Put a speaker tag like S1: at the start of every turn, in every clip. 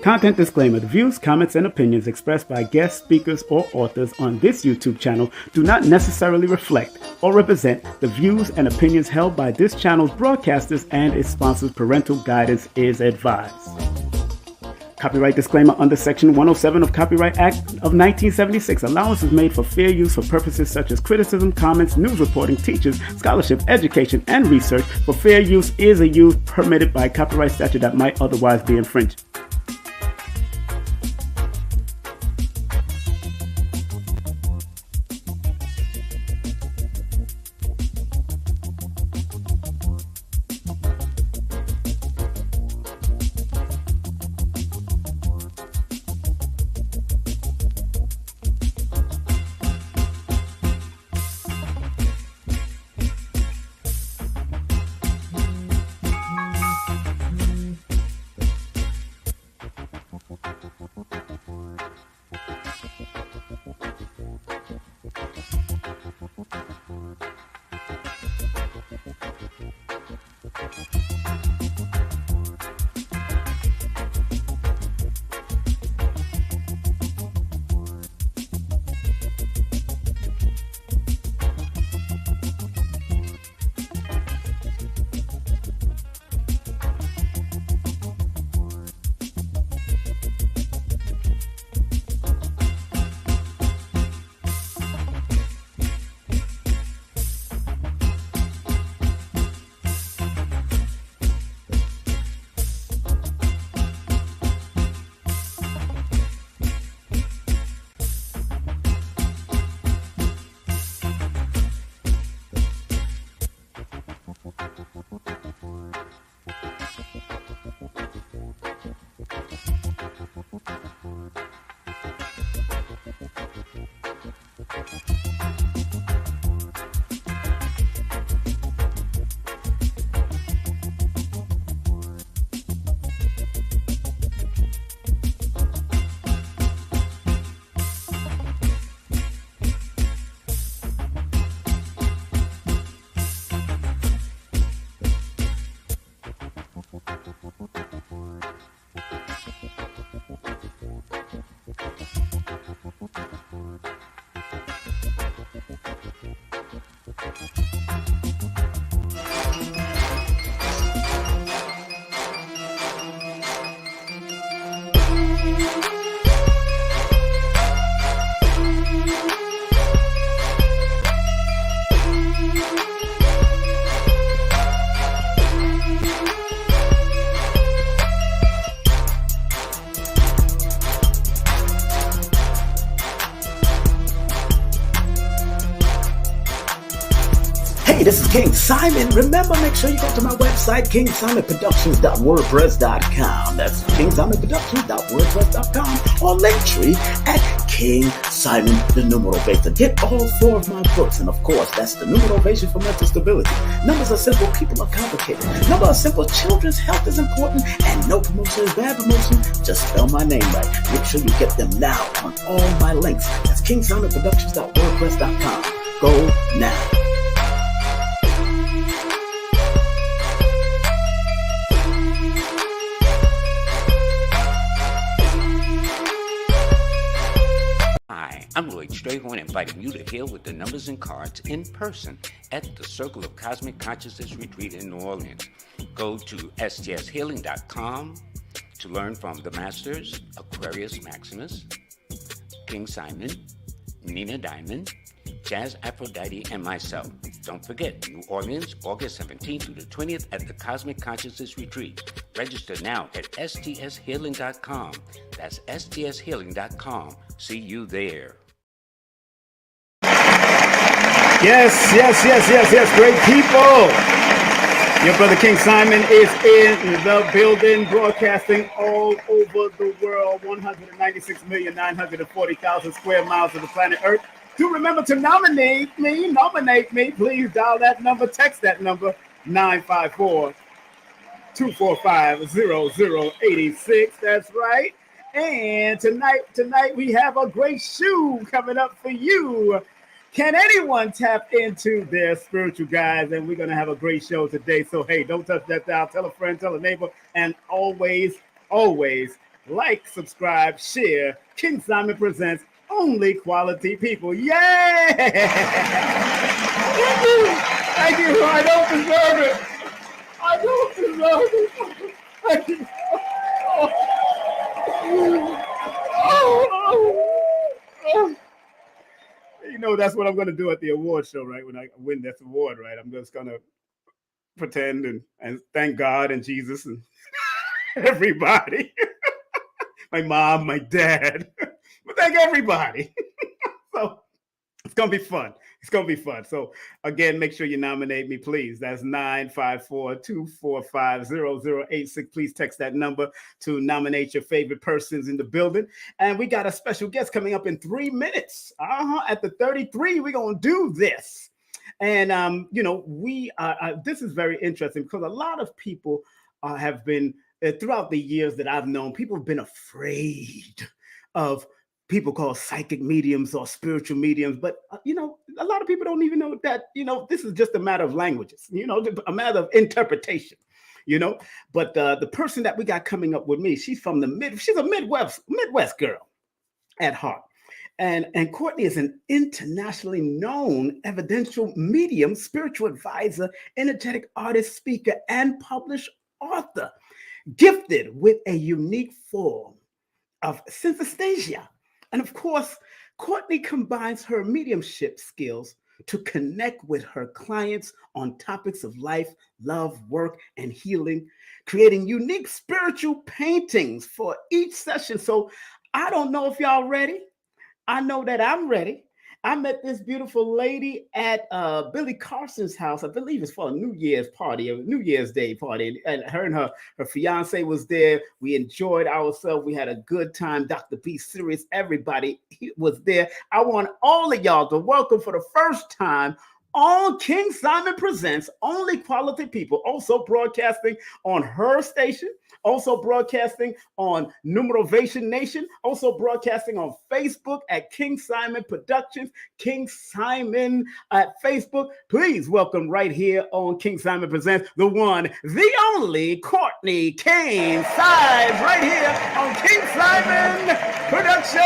S1: Content disclaimer. The views, comments, and opinions expressed by guest speakers or authors on this YouTube channel do not necessarily reflect or represent the views and opinions held by this channel's broadcasters and its sponsors. Parental guidance is advised. Copyright disclaimer under Section 107 of Copyright Act of 1976. Allowance is made for fair use for purposes such as criticism, comments, news reporting, teachers, scholarship, education, and research. For fair use is a use permitted by copyright statute that might otherwise be infringed.
S2: This is King Simon. Remember, make sure you go to my website, KingSimonProductions.wordpress.com. That's KingSimonProductions.wordpress.com or Linktree at King Simon the Numeral-Based. Get all 4 of my books, and of course, that's the Numeral-Based for Mental Stability. Numbers are simple, people are complicated. Numbers are simple, children's health is important, and no promotion is bad promotion. Just spell my name right. Make sure you get them now on all my links. That's KingSimonProductions.wordpress.com. Go now.
S3: I'm Lloyd Strayhorn, inviting you to heal with the numbers and cards in person at the Circle of Cosmic Consciousness Retreat in New Orleans. Go to stshealing.com to learn from the Masters, Aquarius Maximus, King Simon, Nina Diamond, Jazz Aphrodite, and myself. Don't forget, New Orleans, August 17th through the 20th at the Cosmic Consciousness Retreat. Register now at stshealing.com. That's stshealing.com. See you there.
S1: Yes, great people. Your brother King Simon is in the building, broadcasting all over the world, 196,940,000 square miles of the planet Earth. Do remember to nominate me. Please dial that number, text that number, 954-245-0086. That's right. And tonight we have a great shoe coming up for you. Can anyone tap into their spiritual guides? And we're going to have a great show today. So, hey, don't touch that dial. Tell a friend, tell a neighbor, and always, always like, subscribe, share. King Simon Presents Only Quality People. Yay! Thank you. Thank you. I don't deserve it. I don't deserve it. Thank you. You know, that's what I'm going to do at the award show, right? When I win this award, right? I'm just going to pretend and thank God and Jesus and everybody. My mom, my dad. But thank everybody. So it's going to be fun. It's going to be fun. So again, make sure you nominate me, please. That's 954-245-0086. Please text that number to nominate your favorite persons in the building. And we got a special guest coming up in 3 minutes. At the 33, we're going to do this. And, you know, this is very interesting because a lot of people have been, throughout the years that I've known, people have been afraid of people called psychic mediums or spiritual mediums. But, you know, a lot of people don't even know that, you know, this is just a matter of languages, you know, a matter of interpretation, you know. But the person that we got coming up with me, she's from she's a Midwest girl at heart. And Courtney is an internationally known evidential medium, spiritual advisor, energetic artist, speaker, and published author, gifted with a unique form of synesthesia. And of course, Courtney combines her mediumship skills to connect with her clients on topics of life, love, work, and healing, creating unique spiritual paintings for each session. So I don't know if y'all ready. I know that I'm ready. I met this beautiful lady at Billy Carson's house. I believe it's for a New Year's party, a New Year's Day party. And her and her fiance was there. We enjoyed ourselves. We had a good time. Dr. B Serious, everybody was there. I want all of y'all to welcome for the first time on King Simon Presents Only Quality People, also broadcasting on her station, also broadcasting on Numerovation Nation, also broadcasting on Facebook at King Simon Productions, King Simon at Facebook. Please welcome right here on King Simon Presents the one, the only Courtney Kane Sides right here on King Simon Productions.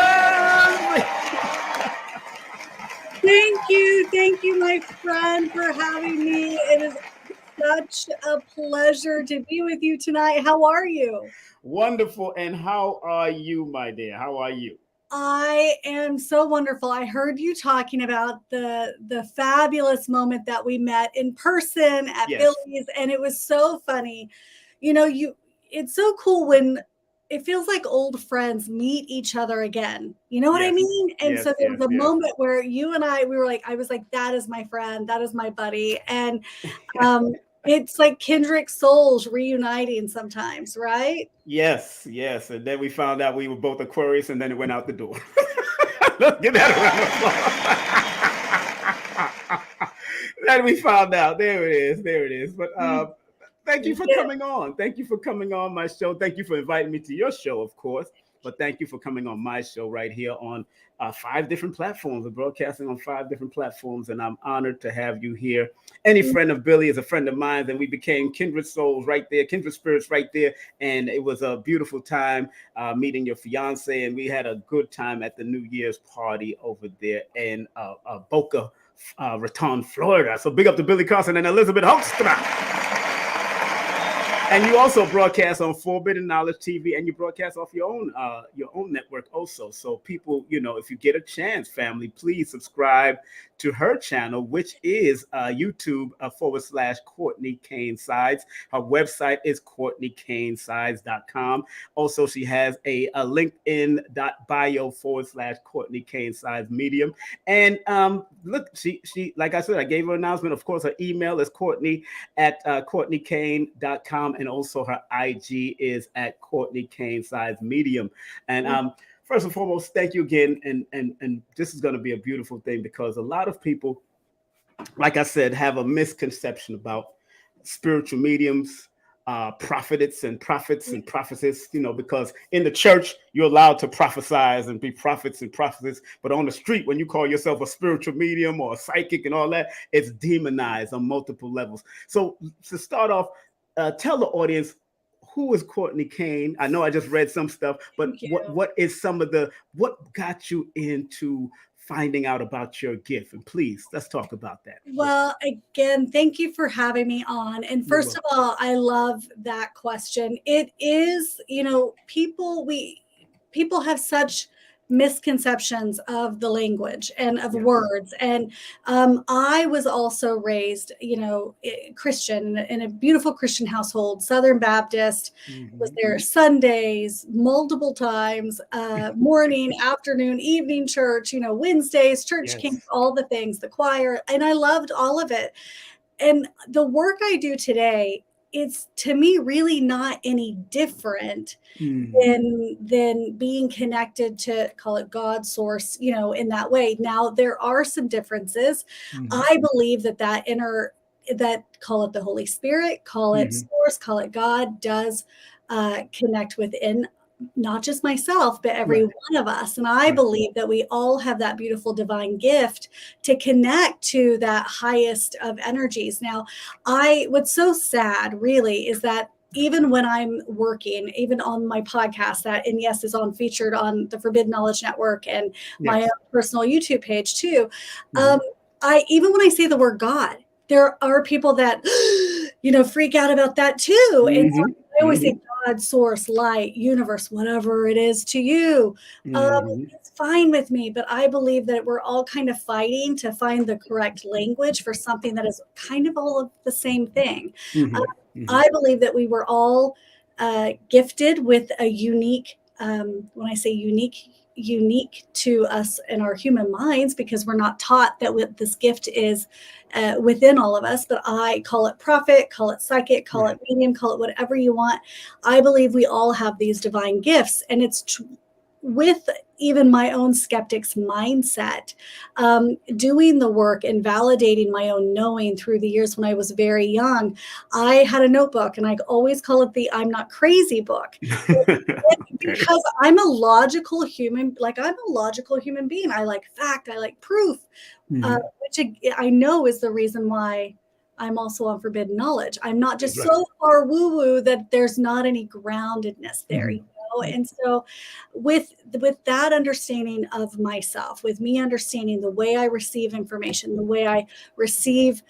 S4: Thank you, my friend, for having me. It is such a pleasure to be with you tonight. How are you?
S1: Wonderful. And how are you, my dear? How are you?
S4: I am so wonderful. I heard you talking about the fabulous moment that we met in person at Billy's, and it was so funny. You know, it's so cool when it feels like old friends meet each other again. You know what I mean? And so there was a moment where you and I was like, that is my friend. That is my buddy. And it's like kindred souls reuniting sometimes, right?
S1: Yes. And then we found out we were both Aquarius, and then it went out the door. Let's get that around the floor. Then we found out. There it is. But thank you for coming on. Thank you for coming on my show. Thank you for inviting me to your show, of course. But thank you for coming on my show right here on 5 different platforms. We're broadcasting on 5 different platforms, and I'm honored to have you here. Any friend of Billy is a friend of mine, and we became kindred souls right there, kindred spirits right there. And it was a beautiful time meeting your fiance, and we had a good time at the New Year's party over there in Boca Raton, Florida. So big up to Billy Carson and Elizabeth Hoekstra. And you also broadcast on Forbidden Knowledge TV, and you broadcast off your own network also. So people, you know, if you get a chance, family, please subscribe to her channel, which is YouTube / Courtney Kane Sides. Her website is CourtneyKaneSides.com. Also, she has a LinkedIn.bio / Courtney Kane Sides Medium. And look, she like I said, I gave her an announcement. Of course, her email is Courtney@CourtneyKane.com. And also her IG is at Courtney Kane Sides Medium. And first and foremost, thank you again. And this is going to be a beautiful thing because a lot of people, like I said, have a misconception about spiritual mediums, prophets and prophetess, because in the church you're allowed to prophesize and be prophets and prophetess, but on the street, when you call yourself a spiritual medium or a psychic and all that, it's demonized on multiple levels. So to start off, tell the audience, who is Courtney Kane? I know I just read some stuff, but what is what got you into finding out about your gift? And please, let's talk about that.
S4: Well, again, thank you for having me on. And first of all, I love that question. It is, people have such misconceptions of the language and of words. And I was also raised, Christian, in a beautiful Christian household, Southern Baptist, was there Sundays, multiple times, morning, afternoon, evening church, Wednesdays, church camp, all the things, the choir. And I loved all of it. And the work I do today, it's to me really not any different than being connected to, call it God source, in that way. Now there are some differences. I believe that call it the Holy Spirit, call it source, call it God, does connect within not just myself, but every one of us. And I believe that we all have that beautiful divine gift to connect to that highest of energies. Now, what's so sad really is that even when I'm working, even on my podcast is featured on the Forbidden Knowledge Network and my own personal YouTube page too. Even when I say the word God, there are people that, freak out about that too. And so I always say God, source, light, universe, whatever it is to you. It's fine with me, but I believe that we're all kind of fighting to find the correct language for something that is kind of all of the same thing. I believe that we were all gifted with a unique, when I say unique to us in our human minds, because we're not taught that this gift is within all of us, but I call it prophet, call it psychic, call it medium, call it whatever you want. I believe we all have these divine gifts, and it's with even my own skeptic's mindset, doing the work and validating my own knowing through the years when I was very young. I had a notebook, and I always call it the I'm not crazy book. Because I'm a logical human, I'm a logical human being. I like fact, I like proof, which I know is the reason why I'm also on Forbidden Knowledge. I'm not just so far woo-woo that there's not any groundedness there. And so with that understanding of myself, with me understanding the way I receive information, the way I receive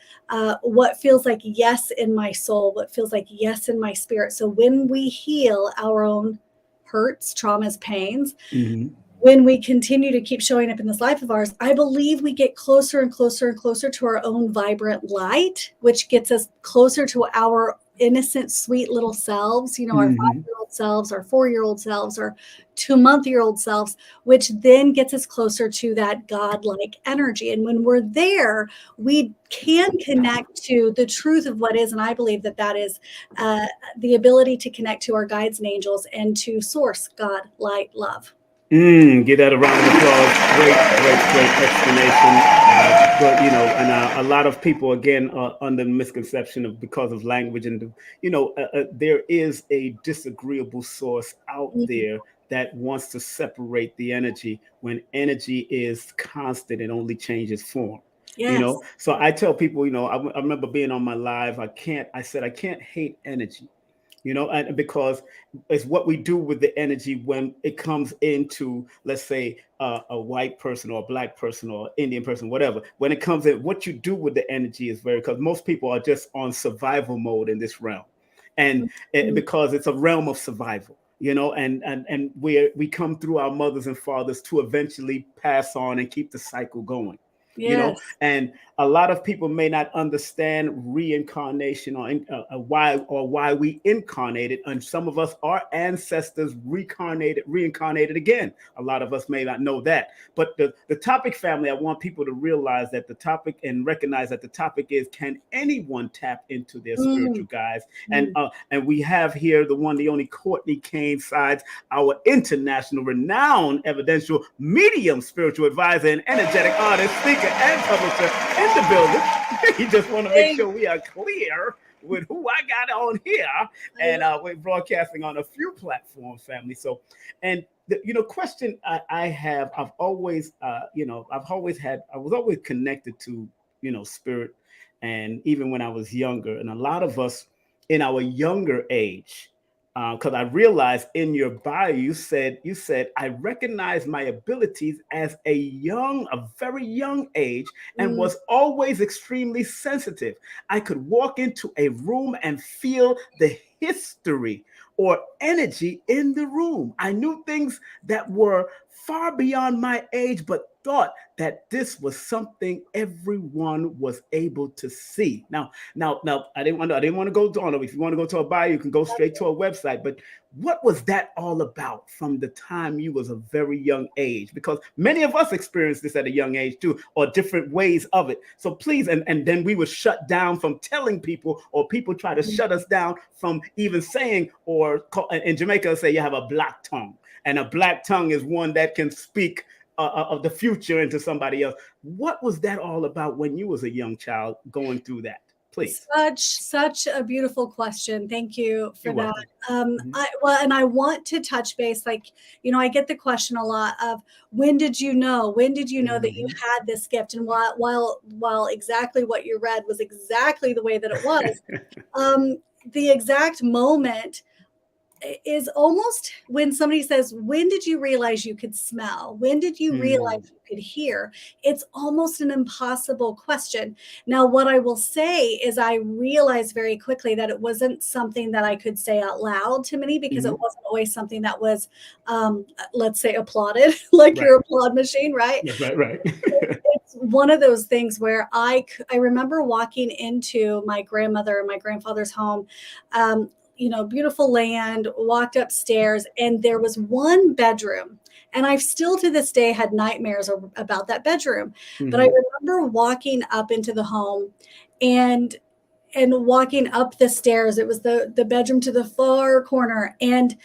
S4: what feels like yes in my soul, what feels like yes in my spirit. So when we heal our own hurts, traumas, pains, when we continue to keep showing up in this life of ours, I believe we get closer and closer and closer to our own vibrant light, which gets us closer to our innocent, sweet little selves, our 5-year-old selves, our 4-year-old selves, our 2-month-old selves, which then gets us closer to that godlike energy. And when we're there, we can connect to the truth of what is. And I believe that is the ability to connect to our guides and angels and to source, God, light, love.
S1: Give that a round of applause. Great explanation. But and a lot of people again are under the misconception of because of language, and there is a disagreeable source out there that wants to separate the energy when energy is constant and only changes form.
S4: Yes.
S1: So I tell people, I remember being on my live. I said I can't hate energy. And because it's what we do with the energy when it comes into, let's say, a white person or a black person or Indian person, whatever. When it comes in, what you do with the energy is because most people are just on survival mode in this realm, and because it's a realm of survival. And we come through our mothers and fathers to eventually pass on and keep the cycle going.
S4: Yes.
S1: And a lot of people may not understand reincarnation or why we incarnated. And some of us, our ancestors reincarnated again. A lot of us may not know that. But the topic, family, I want people to realize that the topic and recognize that the topic is, can anyone tap into their spiritual guides? And we have here the one, the only Courtney Kane Sides, our international renowned evidential medium, spiritual advisor, and energetic artist, speaker, and publisher in the building. You just want to make sure we are clear with who I got on here, and we're broadcasting on a few platforms, family. So, and the question I have, I was always connected to spirit, and even when I was younger, and a lot of us in our younger age. Because I realized in your bio you said I recognize my abilities as a very young age, and was always extremely sensitive. I could walk into a room and feel the history or energy in the room. I knew things that were far beyond my age, but thought that this was something everyone was able to see. Now, I didn't want to go on. If you want to go to a bio, you can go straight to a website. But what was that all about from the time you was a very young age? Because many of us experienced this at a young age too, or different ways of it. So please, and then we were shut down from telling people, or people try to shut us down from even saying, or in Jamaica say you have a black tongue, and a black tongue is one that can speak of the future into somebody else. What was that all about when you was a young child going through that? Please.
S4: Such a beautiful question. Thank you for that. I want to touch base. Like, I get the question a lot of when did you know that you had this gift? And while exactly what you read was exactly the way that it was, the exact moment is almost when somebody says, when did you realize you could smell? When did you realize you could hear? It's almost an impossible question. Now, what I will say is I realized very quickly that it wasn't something that I could say out loud to many, because it wasn't always something that was, let's say, applauded, like your applaud machine, right?
S1: Right.
S4: It's one of those things where I remember walking into my grandmother and my grandfather's home, beautiful land, walked upstairs, and there was one bedroom. And I've still to this day had nightmares about that bedroom. But I remember walking up into the home and walking up the stairs. It was the bedroom to the far corner, and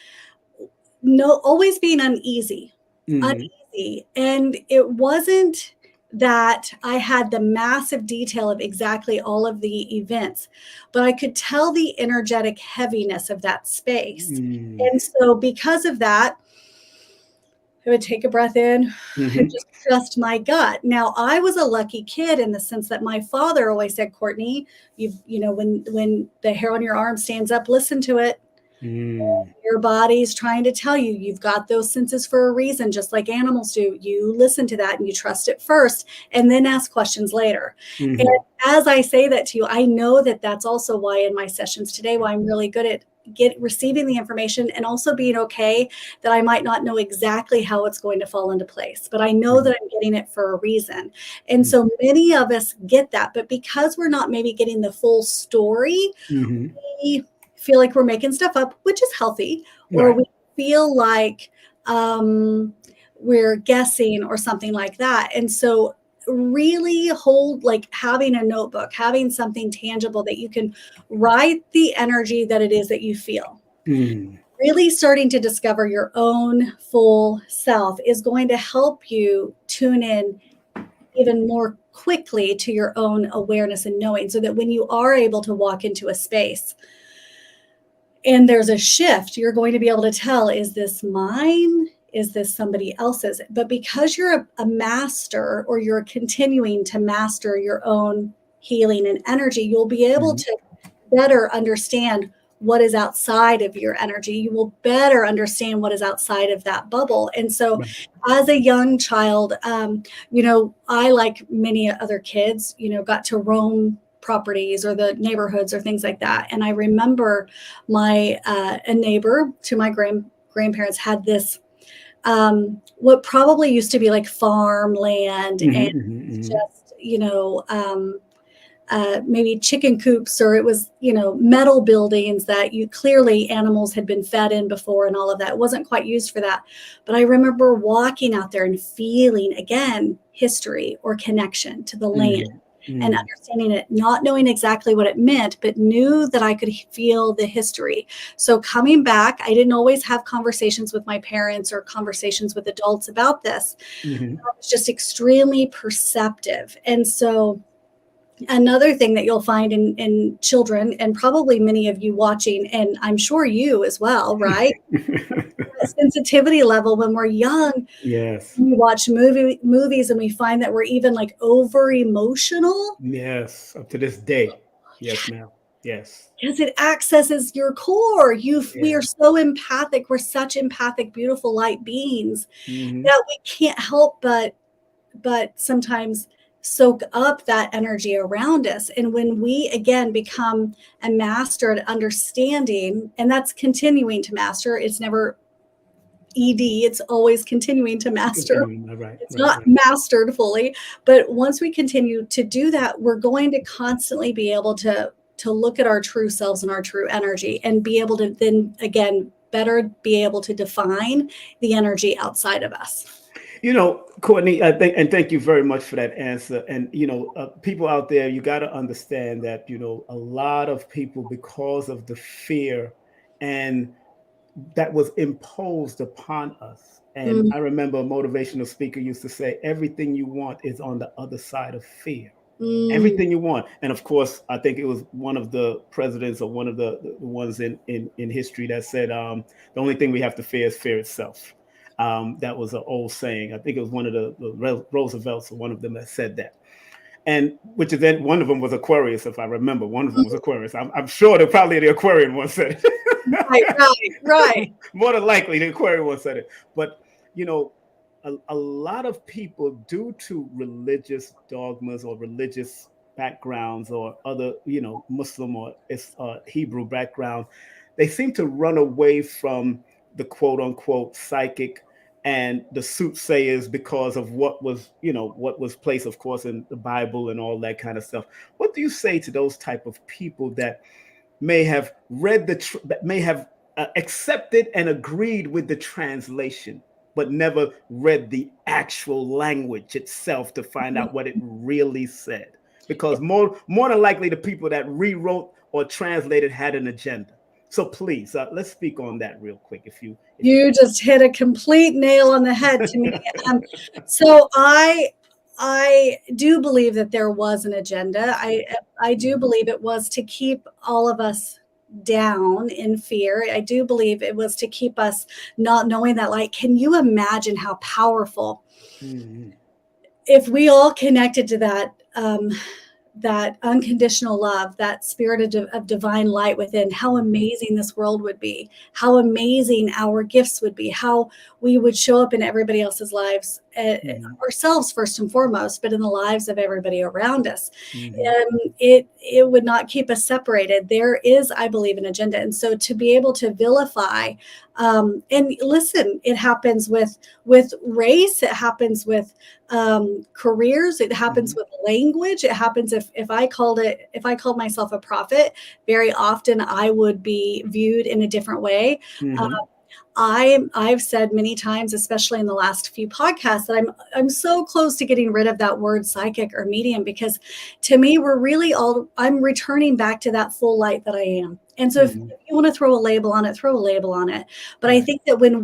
S4: always being uneasy. And it wasn't that I had the massive detail of exactly all of the events, but I could tell the energetic heaviness of that space. And so because of that, I would take a breath in and just trust my gut. Now, I was a lucky kid in the sense that my father always said, Courtney, when the hair on your arm stands up, listen to it. Your body's trying to tell you you've got those senses for a reason, just like animals do. You listen to that and you trust it first, and then ask questions later. And as I say that to you, I know that that's also why in my sessions today, why I'm really good at receiving the information, and also being okay that I might not know exactly how it's going to fall into place, but I know that I'm getting it for a reason. And so many of us get that, but because we're not maybe getting the full story, we feel like we're making stuff up, which is healthy, or we feel like we're guessing or something like that. And so really having a notebook, having something tangible that you can write the energy that it is that you feel. Really starting to discover your own full self is going to help you tune in even more quickly to your own awareness and knowing, so that when you are able to walk into a space and there's a shift, you're going to be able to tell, is this mine? Is this somebody else's? But because you're a master, or you're continuing to master your own healing and energy, you'll be able to better understand what is outside of your energy. You will better understand what is outside of that bubble. And so as a young child, I, like many other kids, got to roam properties or the neighborhoods or things like that. And I remember a neighbor to my grandparents had this, what probably used to be like farmland and just, maybe chicken coops, or it was, metal buildings that clearly animals had been fed in before and all of that. It wasn't quite used for that. But I remember walking out there and feeling, again, history or connection to the land. And understanding it, not knowing exactly what it meant, but knew that I could feel the history. So coming back, I didn't always have conversations with my parents or conversations with adults about this. I was just extremely perceptive. And so Another thing that you'll find in children, and probably many of you watching, and I'm sure you as well, right? Sensitivity level when we're young.
S1: Yes.
S4: We watch movies and we find that we're even like over emotional.
S1: Yes. Up to this day. Yes, ma'am. Yes.
S4: Because it accesses your core. We are so empathic. We're such empathic, beautiful light beings that we can't help but sometimes soak up that energy around us. And when we again become a master at understanding, and that's continuing to master, it's never ED, it's always continuing to master. It's not mastered fully, but once we continue to do that, we're going to constantly be able to look at our true selves and our true energy, and be able to then again better be able to define the energy outside of us.
S1: Courtney, I think, and thank you very much for that answer. And, people out there, you got to understand that, a lot of people, because of the fear and that was imposed upon us. And I remember a motivational speaker used to say, everything you want is on the other side of fear. Everything you want. And of course, I think it was one of the presidents, or one of the ones in history, that said, the only thing we have to fear is fear itself. That was an old saying. I think it was one of the Roosevelts, or one of them, that said that. And which is then one of them was Aquarius, if I remember. One of them was Aquarius. I'm sure that probably the Aquarian one said it. Right. More than likely, the Aquarian one said it. But a lot of people, due to religious dogmas or religious backgrounds, or other, Muslim or Hebrew background, they seem to run away from the quote unquote psychic and the soothsayers because of what was placed, of course, in the Bible and all that kind of stuff. What do you say to those type of people that may have read may have accepted and agreed with the translation, but never read the actual language itself to find out what it really said? Because more than likely, the people that rewrote or translated had an agenda. So please, let's speak on that real quick. If you
S4: just hit a complete nail on the head to me. So I do believe that there was an agenda. I do believe it was to keep all of us down in fear. I do believe it was to keep us not knowing that, like, can you imagine how powerful if we all connected to that unconditional love, that spirit of divine light within, how amazing this world would be, how amazing our gifts would be, how we would show up in everybody else's lives, ourselves first and foremost, but in the lives of everybody around us. It would not keep us separated. There is, I believe, an agenda. And so to be able to vilify, and listen, it happens with race, it happens with careers, it happens with language, it happens if I called myself a prophet, very often I would be viewed in a different way. I've said many times, especially in the last few podcasts, that I'm so close to getting rid of that word psychic or medium, because to me, I'm returning back to that full light that I am. And so if you want to throw a label on it, throw a label on it. But I think that when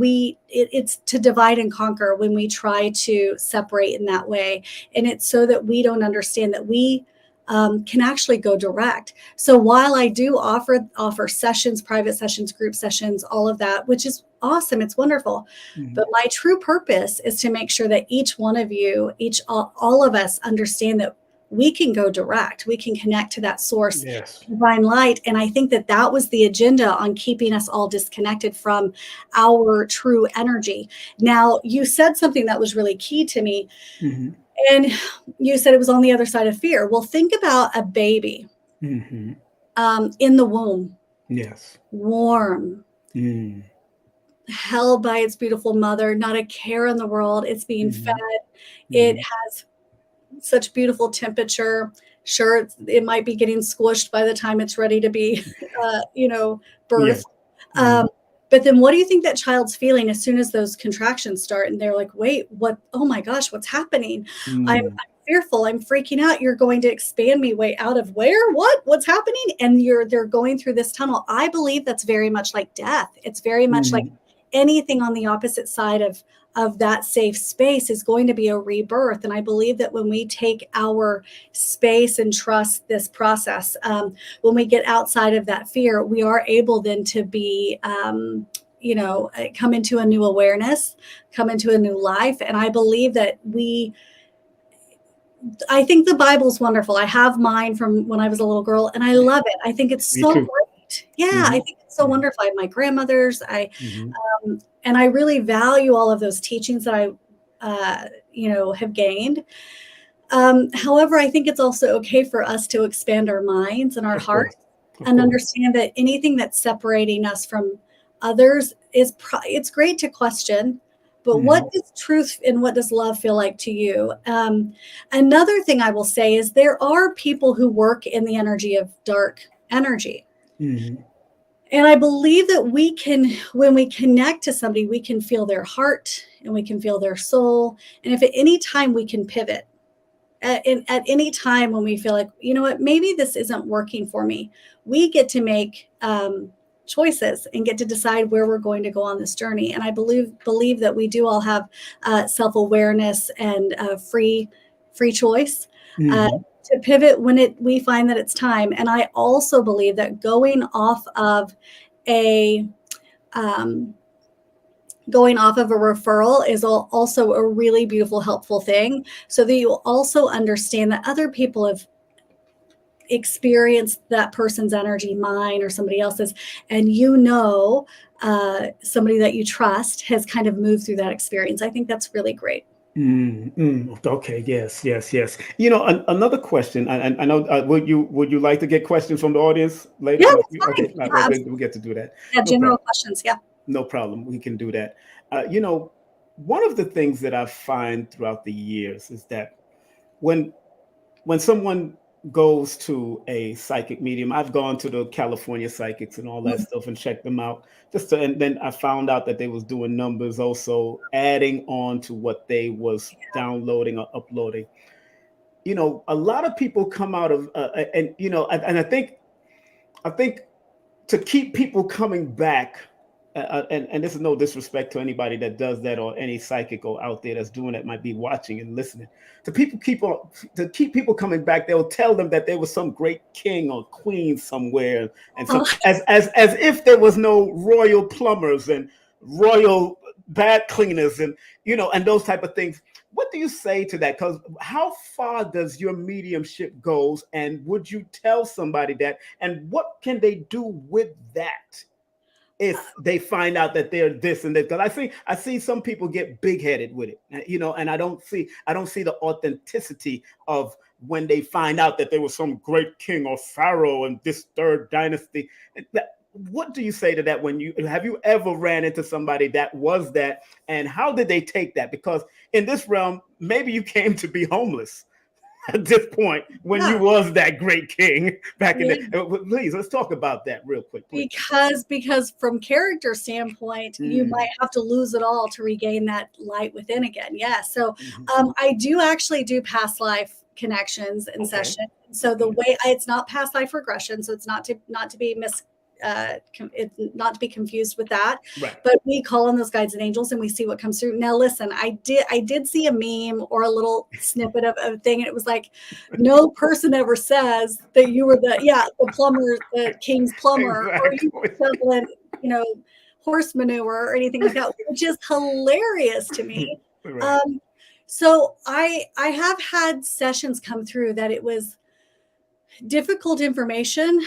S4: it's to divide and conquer, when we try to separate in that way, and it's so that we don't understand that we can actually go direct. So while I do offer sessions, private sessions, group sessions, all of that, which is awesome, it's wonderful. But my true purpose is to make sure that each one of you, all of us understand that we can go direct. We can connect to that source, divine light. And I think that was the agenda on keeping us all disconnected from our true energy. Now, you said something that was really key to me. And you said it was on the other side of fear. Well, think about a baby in the womb. Yes. Warm. Held by its beautiful mother, not a care in the world. It's being fed. It has such beautiful temperature. Sure, it might be getting squished by the time it's ready to be, birthed. But then what do you think that child's feeling as soon as those contractions start? And they're like, wait, what? Oh my gosh, what's happening? I'm fearful. I'm freaking out. You're going to expand me way out of where? What's happening? And they're going through this tunnel. I believe that's very much like death. It's very much like anything on the opposite side of that safe space is going to be a rebirth. And I believe that when we take our space and trust this process, when we get outside of that fear, we are able then to be, come into a new awareness, come into a new life. And I believe that I think the Bible's wonderful. I have mine from when I was a little girl, and I love it. I think it's so great. Yeah, I think it's so wonderful. I have my grandmother's. And I really value all of those teachings that I, have gained. However, I think it's also okay for us to expand our minds and our hearts and understand that anything that's separating us from others it's great to question. But what does truth and what does love feel like to you? Another thing I will say is there are people who work in the energy of dark energy. And I believe that when we connect to somebody, we can feel their heart and we can feel their soul. And if at any time we can pivot, at any time when we feel like, you know what, maybe this isn't working for me, we get to make choices and get to decide where we're going to go on this journey. And I believe that we do all have self-awareness and free choice to pivot when we find that it's time. And I also believe that going off of a referral is also a really beautiful, helpful thing, so that you also understand that other people have experienced that person's energy, mine or somebody else's, and somebody that you trust has kind of moved through that experience. I think that's really great.
S1: Okay. Yes. Another question. I know. Would you like to get questions from the audience later?
S4: Yeah,
S1: okay.
S4: Yeah,
S1: We'll get to do that.
S4: Yeah, general questions. Yeah.
S1: No problem. We can do that. One of the things that I find throughout the years is that when someone goes to a psychic medium, I've gone to the California psychics and all that stuff and checked them out. And then I found out that they was doing numbers also, adding on to what they was downloading or uploading. A lot of people come out of and I think to keep people coming back. And this is no disrespect to anybody that does that, or any psychic or out there that's doing that might be watching and listening. To keep people coming back, they'll tell them that there was some great king or queen somewhere, and so as if there was no royal plumbers and royal bed cleaners and and those type of things. What do you say to that? Because how far does your mediumship goes, and would you tell somebody that, and what can they do with that if they find out that they're this and that? Because I see some people get big-headed with it, and I don't see the authenticity of when they find out that there was some great king or pharaoh in this third dynasty. What do you say to that? Have you ever ran into somebody that was that, and how did they take that? Because in this realm, maybe you came to be homeless at this point when you was that great king back in the. Please, let's talk about that real quick, please.
S4: Because from character standpoint, you might have to lose it all to regain that light within again. Yeah. So I do actually do past life connections in session. So the way it's not past life regression, so it's not to be it's not to be confused with that.
S1: Right.
S4: But we call on those guides and angels and we see what comes through. Now, listen, I did see a meme or a little snippet of a thing, and it was like, no person ever says that you were the plumber, the king's plumber, or you were selling, horse manure or anything like that, which is hilarious to me. Right. So I have had sessions come through that it was difficult information,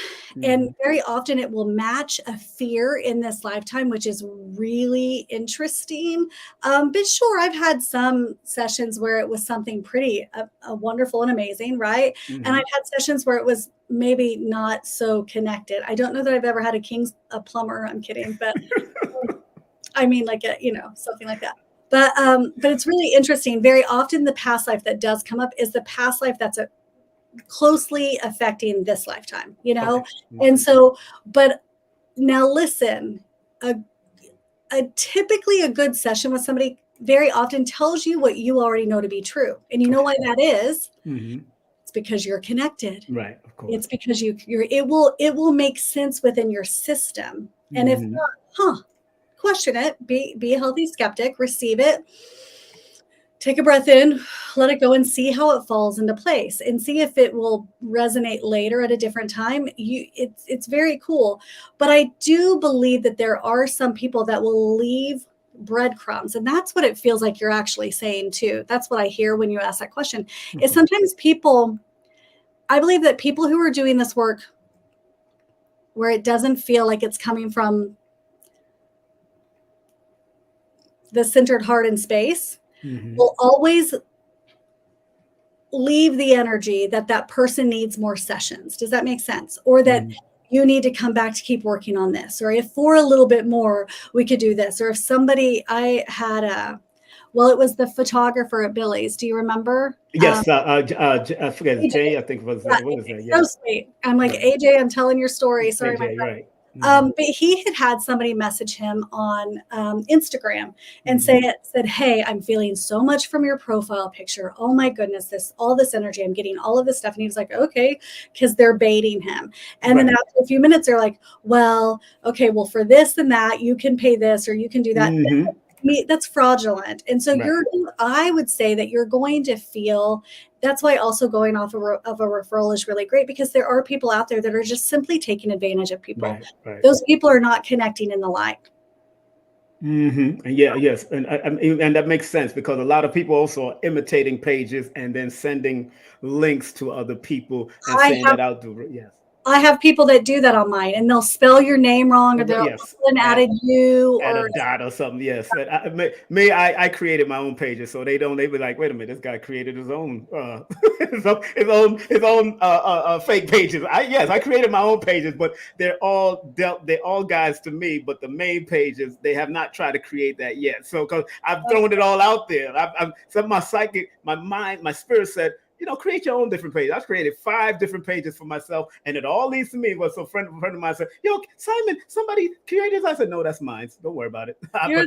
S4: and very often it will match a fear in this lifetime, which is really interesting. But sure, I've had some sessions where it was something pretty wonderful and amazing, right? And I've had sessions where it was maybe not so connected. I don't know that I've ever had a plumber. I'm kidding, but I mean, like something like that. But it's really interesting. Very often, the past life that does come up is the past life that's closely affecting this lifetime, And so, but now listen, typically a good session with somebody very often tells you what you already know to be true. And you know why that is? It's because you're connected.
S1: Right. Of course.
S4: It's because it will make sense within your system. And if not, question it, be a healthy skeptic, receive it, take a breath in, let it go, and see how it falls into place, and see if it will resonate later at a different time. It's very cool. But I do believe that there are some people that will leave breadcrumbs, and that's what it feels like you're actually saying too. That's what I hear when you ask that question. Is sometimes people, I believe that people who are doing this work where it doesn't feel like it's coming from the centered heart and space, will always leave the energy that that person needs more sessions. Does that make sense? Or that you need to come back to keep working on this, or if for a little bit more we could do this. Or if somebody, I had it was the photographer at Billy's. Do you remember?
S1: Yes, I forget, Jay, I think it was. What was that?
S4: So sweet. I'm like, AJ, I'm telling your story. Sorry,
S1: AJ,
S4: my
S1: right.
S4: but he had somebody message him on Instagram and said, hey, I'm feeling so much from your profile picture. Oh my goodness, all this energy, I'm getting all of this stuff. And he was like, okay, because they're baiting him. And then after a few minutes, they're like, well, okay, well, for this and that, you can pay this, or you can do that. That's fraudulent. And so I would say that you're going to feel, that's why also going off of a referral is really great, because there are people out there that are just simply taking advantage of people. Those people are not connecting in the light.
S1: Yeah, yes. And that makes sense, because a lot of people also are imitating pages and then sending links to other people and saying that I'll do it. Yes.
S4: I have people that do that on mine, and they'll spell your name wrong, or they'll added you,
S1: add
S4: or
S1: a dot or something. Yes, I created my own pages, so they be like, wait a minute, this guy created his own his own fake pages. I created my own pages, but they're all guides to me. But the main pages, they have not tried to create that yet. So because I've thrown it all out there, my psychic, my mind, my spirit said, create your own different pages. I've created 5 different pages for myself, and it all leads to me. So a friend of mine said, Simon, somebody created this. I said, no, that's mine. Don't worry about it. I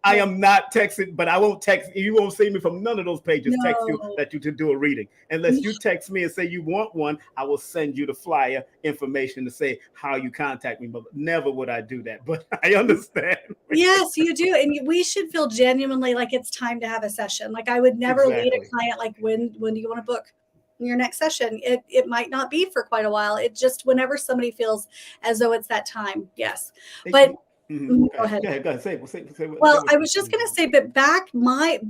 S1: am not texting, but I won't text. You won't see me from none of those pages text you that you to do a reading. Unless you text me and say you want one, I will send you the flyer information to say how you contact me. But never would I do that. But I understand.
S4: Yes, you do. And we should feel genuinely like it's time to have a session. Like I would never lead a client like, when do you want to book your next session? It might not be for quite a while. It just, whenever somebody feels as though it's that time. Yes. But go ahead.
S1: Say
S4: well, I was just going to say, but back, my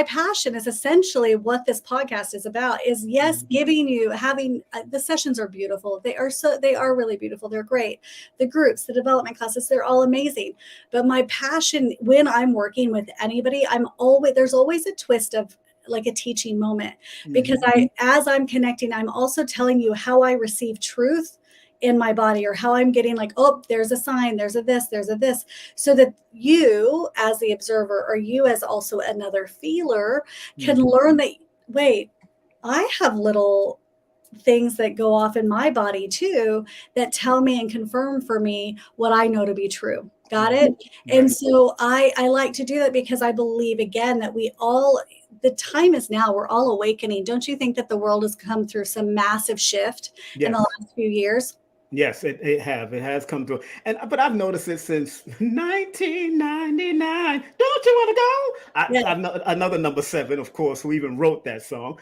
S4: passion is essentially what this podcast is about, is giving you, having the sessions are beautiful. They are really beautiful. They're great. The groups, the development classes, they're all amazing. But my passion when I'm working with anybody, there's always a twist of like a teaching moment, because as I'm connecting, I'm also telling you how I receive truth in my body, or how I'm getting like, oh, there's a sign, there's a this, so that you as the observer, or you as also another feeler, can learn that, wait, I have little things that go off in my body too, that tell me and confirm for me what I know to be true. Got it? And so I like to do that, because I believe, again, that the time is now. We're all awakening. Don't you think that the world has come through some massive shift in the last few years?
S1: Yes, it has come through. But I've noticed it since 1999. Don't you want to go? Another number 7, of course, who even wrote that song.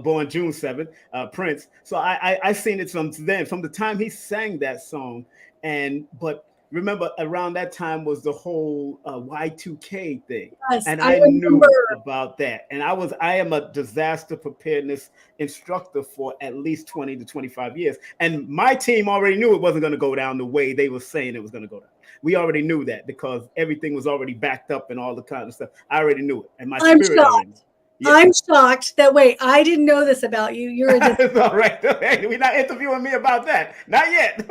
S1: Born June 7th, Prince. So I seen it from the time he sang that song. But remember, around that time was the whole Y2K thing.
S4: Yes,
S1: and I knew about that. And I am a disaster preparedness instructor for at least 20 to 25 years. And my team already knew it wasn't going to go down the way they were saying it was going to go down. We already knew that, because everything was already backed up and all the kind of stuff. I already knew it. And my spirit already knew.
S4: I'm shocked that, wait, I didn't know this about you. You're
S1: It's all right. Hey, we're not interviewing me about that. Not yet.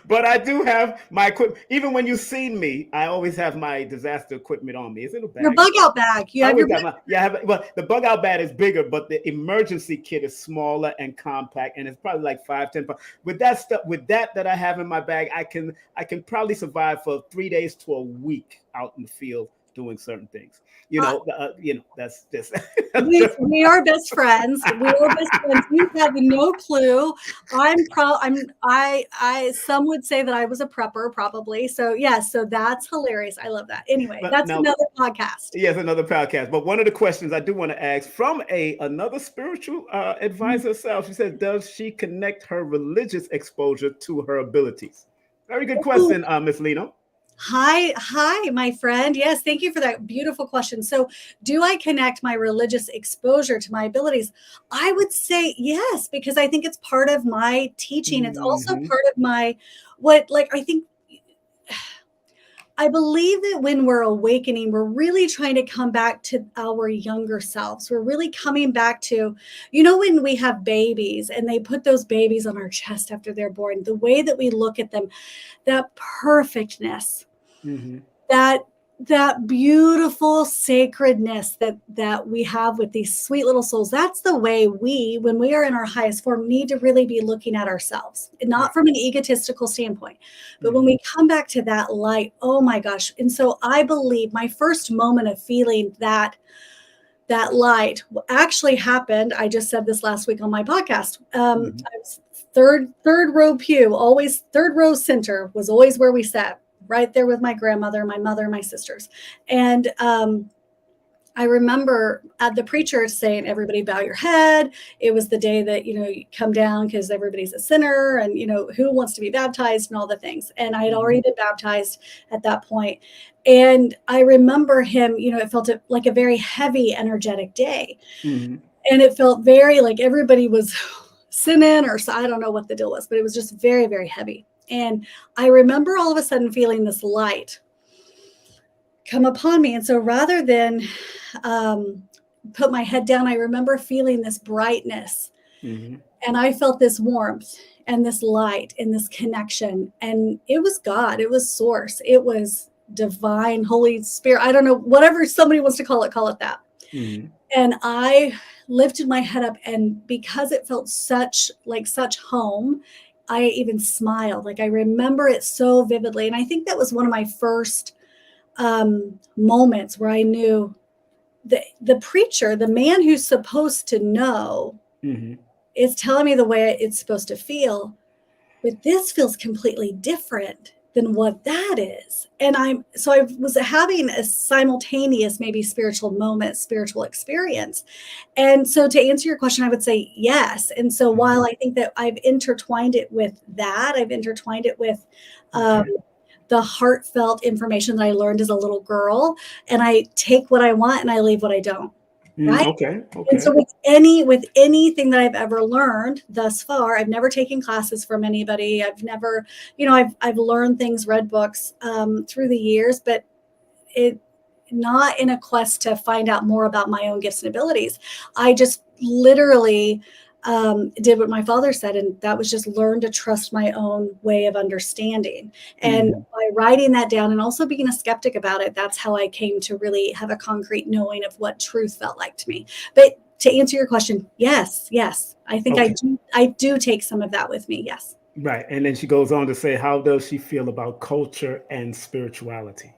S1: But I do have my equipment. Even when you see me, I always have my disaster equipment on me. It's in a bag.
S4: Your bug out bag. You have your
S1: well, the bug out bag is bigger, but the emergency kit is smaller and compact, and it's probably like 5-10 pounds. With that stuff, that I have in my bag, I can probably survive for 3 days to a week out in the field, doing certain things. That's just.
S4: we are best friends. We are best friends. You have no clue. I some would say that I was a prepper probably. So yeah, so that's hilarious. I love that. Anyway, that's another podcast.
S1: Yes, another podcast. But one of the questions I do want to ask from another spiritual advisor herself, she said, does she connect her religious exposure to her abilities? Very good question, Miss Lino.
S4: Hi, my friend. Yes, thank you for that beautiful question. So, do I connect my religious exposure to my abilities? I would say yes, because I think it's part of my teaching. It's also part of I believe that when we're awakening, we're really trying to come back to our younger selves. We're really coming back to, when we have babies and they put those babies on our chest after they're born, the way that we look at them, that perfectness, that beautiful sacredness that we have with these sweet little souls. That's the way when we are in our highest form, need to really be looking at ourselves, not from an egotistical standpoint, but when we come back to that light, oh my gosh. And so I believe my first moment of feeling that light actually happened. I just said this last week on my podcast. I was third row pew, always third row center was always where we sat. Right there with my grandmother, my mother, my sisters. And I remember the preacher saying, everybody bow your head. It was the day that, you come down because everybody's a sinner and, who wants to be baptized and all the things. And I had already been baptized at that point. And I remember him, it felt like a very heavy, energetic day. And it felt very like everybody was sinning, or so I don't know what the deal was, but it was just very, very heavy. And I remember all of a sudden feeling this light come upon me. And so rather than put my head down, I remember feeling this brightness. And I felt this warmth and this light and this connection. And it was God. It was source. It was divine, Holy Spirit. I don't know, whatever somebody wants to call it that. And I lifted my head up, and because it felt such home, I even smiled. Like, I remember it so vividly. And I think that was one of my first moments where I knew the preacher, the man who's supposed to know, is telling me the way it's supposed to feel. But this feels completely different than what that is. And I was having a simultaneous, maybe spiritual moment, spiritual experience. And so to answer your question, I would say yes. And so while I think that I've intertwined it with that, I've intertwined it with the heartfelt information that I learned as a little girl, and I take what I want and I leave what I don't. Right.
S1: Okay.
S4: And so with anything that I've ever learned thus far, I've never taken classes from anybody. I've never, I've learned things, read books through the years, but it not in a quest to find out more about my own gifts and abilities. I just literally did what my father said, and that was just learn to trust my own way of understanding. And by writing that down and also being a skeptic about it, that's how I came to really have a concrete knowing of what truth felt like to me. But to answer your question, yes, I think I do take some of that with me. Yes.
S1: Right. And then she goes on to say, how does she feel about culture and spirituality?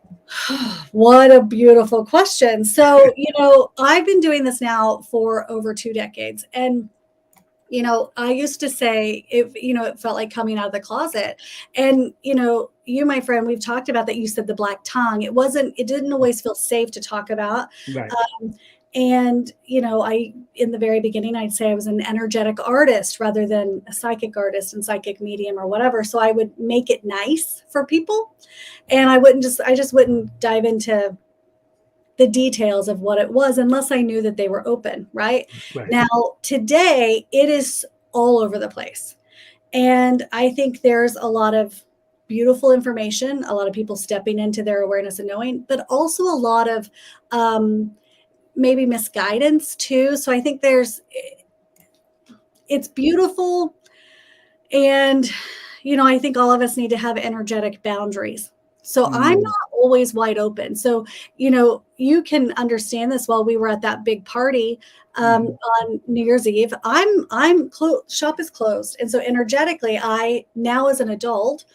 S4: What a beautiful question. So, I've been doing this now for over 2 decades, and I used to say, it felt like coming out of the closet. And, you, my friend, we've talked about that. You said the black tongue. It didn't always feel safe to talk about.
S1: Right.
S4: And, in the very beginning, I'd say I was an energetic artist rather than a psychic artist and psychic medium or whatever. So I would make it nice for people. And I just wouldn't dive into the details of what it was unless I knew that they were open, right? Now, today, it is all over the place. And I think there's a lot of beautiful information, a lot of people stepping into their awareness and knowing, but also a lot of maybe misguidance too. So I think it's beautiful. And, I think all of us need to have energetic boundaries. So I'm not always wide open. So, you can understand this. While we were at that big party on New Year's Eve, shop is closed. And so energetically, I now as an adult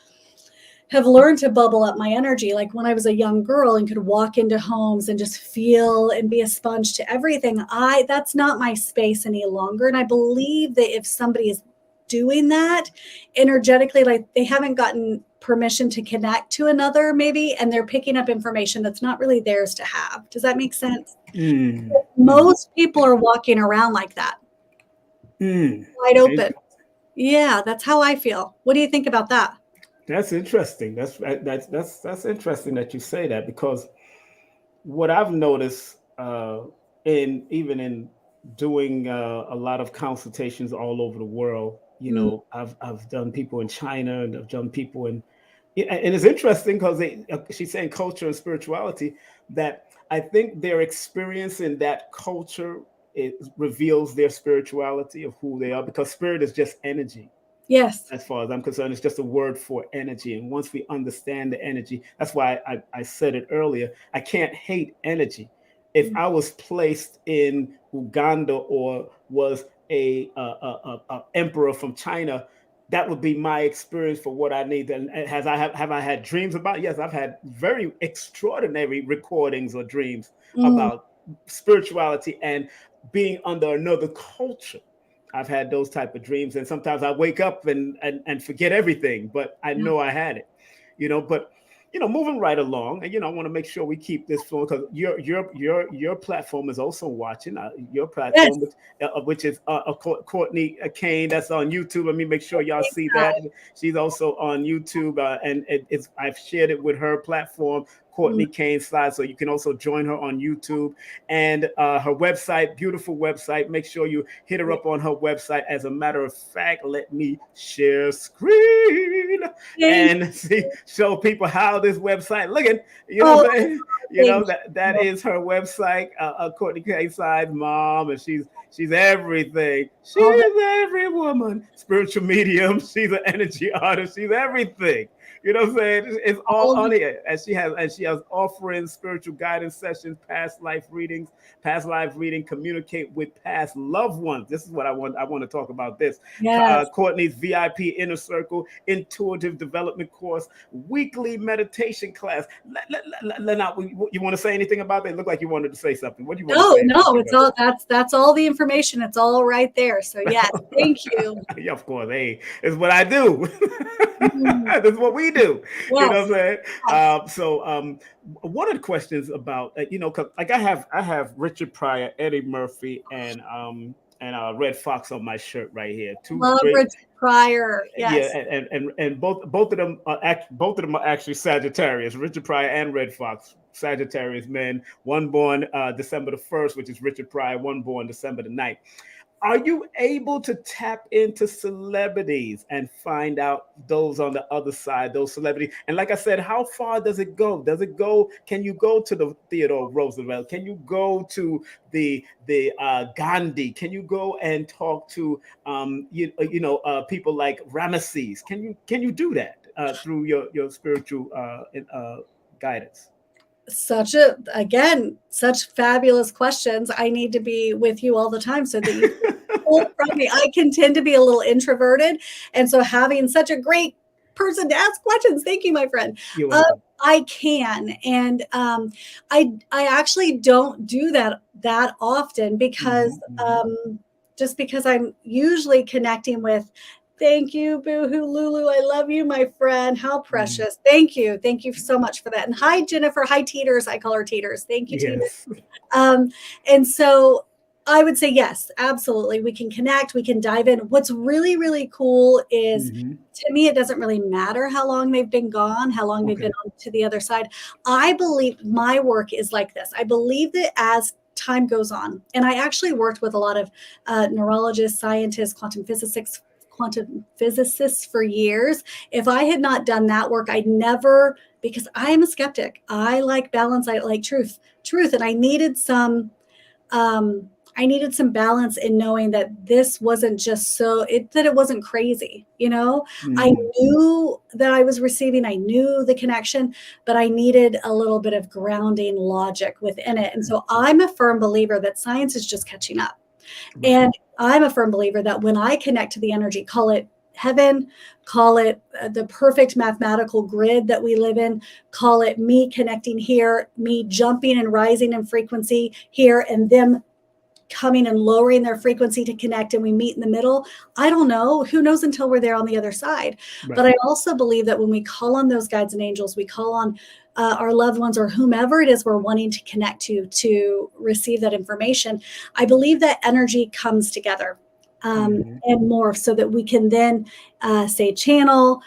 S4: have learned to bubble up my energy. Like when I was a young girl and could walk into homes and just feel and be a sponge to everything, that's not my space any longer. And I believe that if somebody is doing that energetically, like they haven't gotten permission to connect to another maybe, and they're picking up information that's not really theirs to have. Does that make sense? Most people are walking around like that, wide open. Yeah, that's how I feel. What do you think about that?
S1: That's interesting. That's interesting that you say that, because what I've noticed in doing a lot of consultations all over the world, I've done people in China, and I've done people and it's interesting because she's saying culture and spirituality, that I think their experience in that culture, it reveals their spirituality of who they are, because spirit is just energy.
S4: Yes.
S1: As far as I'm concerned, it's just a word for energy. And once we understand the energy, that's why I said it earlier, I can't hate energy. If I was placed in Uganda or was a emperor from China, that would be my experience for what I need. And have I had dreams about? Yes, I've had very extraordinary recordings or dreams about spirituality and being under another culture. I've had those type of dreams, and sometimes I wake up and forget everything, but I know I had it, But moving right along, and I want to make sure we keep this flowing, because your platform is also watching your platform, which is Courtney Kane. That's on YouTube. Let me make sure y'all see that. She's also on YouTube, and I've shared it with her platform, Courtney Kane Slides, so you can also join her on YouTube, and her website, beautiful website. Make sure you hit her up on her website. As a matter of fact, let me share screen and show people how this website looking. What I'm saying? That is her website, Courtney Kane Slides mom, and she's everything. She's every woman, spiritual medium. She's an energy artist. She's everything. What I'm saying? It's all on here. And she has offerings, spiritual guidance sessions, past life reading, communicate with past loved ones. This is what I want to talk about this.
S4: Yes.
S1: Courtney's VIP Inner Circle, intuitive development course, weekly meditation class. You want to say anything about that? It looked like you wanted to say something. What do you want to say?
S4: No, it's all that's all the information. It's all right there. So yes, thank you.
S1: Yeah, of course. Hey, it's what I do. This is what we do. Yes. You know what I'm saying? Yes. So one of the questions about because like I have Richard Pryor, Eddie Murphy, and Red Fox on my shirt right here.
S4: Love Richard Pryor. Yes.
S1: Yeah, and both of them are actually Sagittarius. Richard Pryor and Red Fox, Sagittarius men. One born December the 1st, which is Richard Pryor. One born December the 9th. Are you able to tap into celebrities and find out those on the other side, those celebrities? And like I said, how far does it go? Can you go to the Theodore Roosevelt? Can you go to the Gandhi? Can you go and talk to people like Ramesses? Can you do that through your spiritual guidance?
S4: Such fabulous questions. I need to be with you all the time so that you pull from me. I can tend to be a little introverted, and so having such a great person to ask questions. Thank you, my friend.
S1: You're welcome.
S4: I can, and I actually don't do that often because just because I'm usually connecting with. Thank you, Boohoo Lulu. I love you, my friend. How precious. Thank you. Thank you so much for that. And hi, Jennifer. Hi, Teeters. I call her Teeters. Thank you,
S1: yes.
S4: Teeters. And so I would say, yes, absolutely. We can connect. We can dive in. What's really, really cool is, to me, it doesn't really matter how long they've been gone, how long they've been on to the other side. I believe my work is like this. I believe that as time goes on, and I actually worked with a lot of neurologists, scientists, quantum physicists for years. If I had not done that work, I'd never, because I am a skeptic. I like balance. I like truth. And I needed some balance in knowing that this wasn't just that it wasn't crazy. I knew that I was receiving, I knew the connection, but I needed a little bit of grounding logic within it. And so I'm a firm believer that science is just catching up. And I'm a firm believer that when I connect to the energy, call it heaven, call it the perfect mathematical grid that we live in, call it me connecting here, me jumping and rising in frequency here, and them coming and lowering their frequency to connect, and we meet in the middle. I don't know. Who knows until we're there on the other side. Right. But I also believe that when we call on those guides and angels, we call on our loved ones or whomever it is we're wanting to connect to receive that information. I believe that energy comes together and morph so that we can then say channel,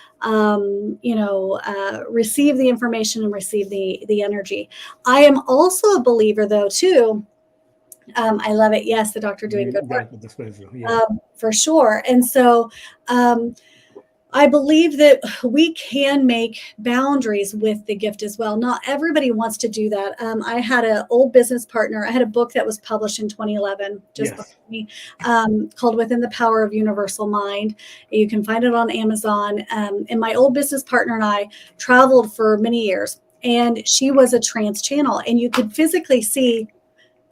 S4: receive the information and receive the energy. I am also a believer, though, too. I love it. Yes, the doctor doing good work. Yeah. For sure. And so I believe that we can make boundaries with the gift as well. Not everybody wants to do that. I had an old business partner. I had a book that was published in 2011, just before me, called Within the Power of Universal Mind. You can find it on Amazon. And my old business partner and I traveled for many years, and she was a trance channel, and you could physically see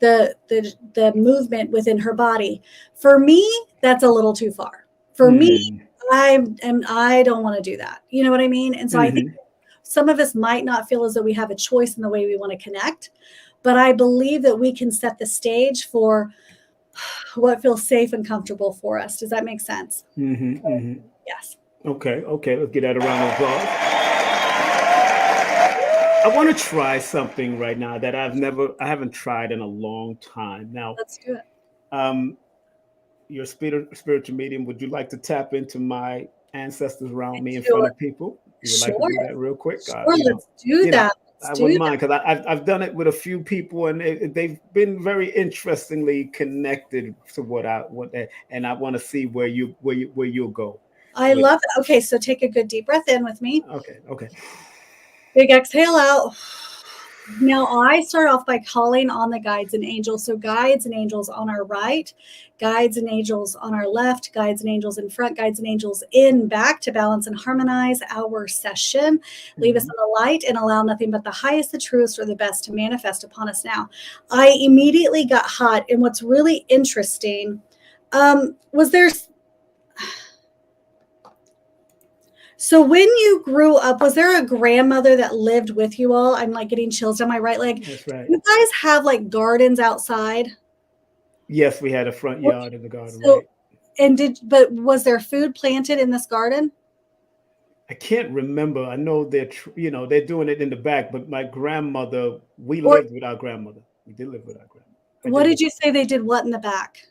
S4: the movement within her body. For me, that's a little too far. For me, I don't want to do that. You know what I mean? And so I think some of us might not feel as though we have a choice in the way we want to connect, but I believe that we can set the stage for what feels safe and comfortable for us. Does that make sense? Yes.
S1: Okay. Let's get that around the applause. I want to try something right now that I haven't tried in a long time. Now,
S4: let's do it.
S1: You're a spiritual medium. Would you like to tap into my ancestors around me in front of people? You would like to do that real quick?
S4: Sure, let's do that.
S1: I wouldn't mind, because I've done it with a few people, and they've been very interestingly connected to and I want to see where you'll go.
S4: I love it. Okay, so take a good deep breath in with me.
S1: Okay.
S4: Big exhale out. Now I start off by calling on the guides and angels. So guides and angels on our right, guides and angels on our left, guides and angels in front, guides and angels in back to balance and harmonize our session. Leave us in the light and allow nothing but the highest, the truest, or the best to manifest upon us now. I immediately got hot. And what's really interesting was there's... So when you grew up, was there a grandmother that lived with you all? I'm like getting chills down my right leg.
S1: That's right.
S4: You guys have like gardens outside?
S1: Yes, we had a front yard in the garden.
S4: So, right. But was there food planted in this garden?
S1: I can't remember. I know they're doing it in the back, but my grandmother, lived with our grandmother. We did live with our grandmother.
S4: What did you say they did what in the back?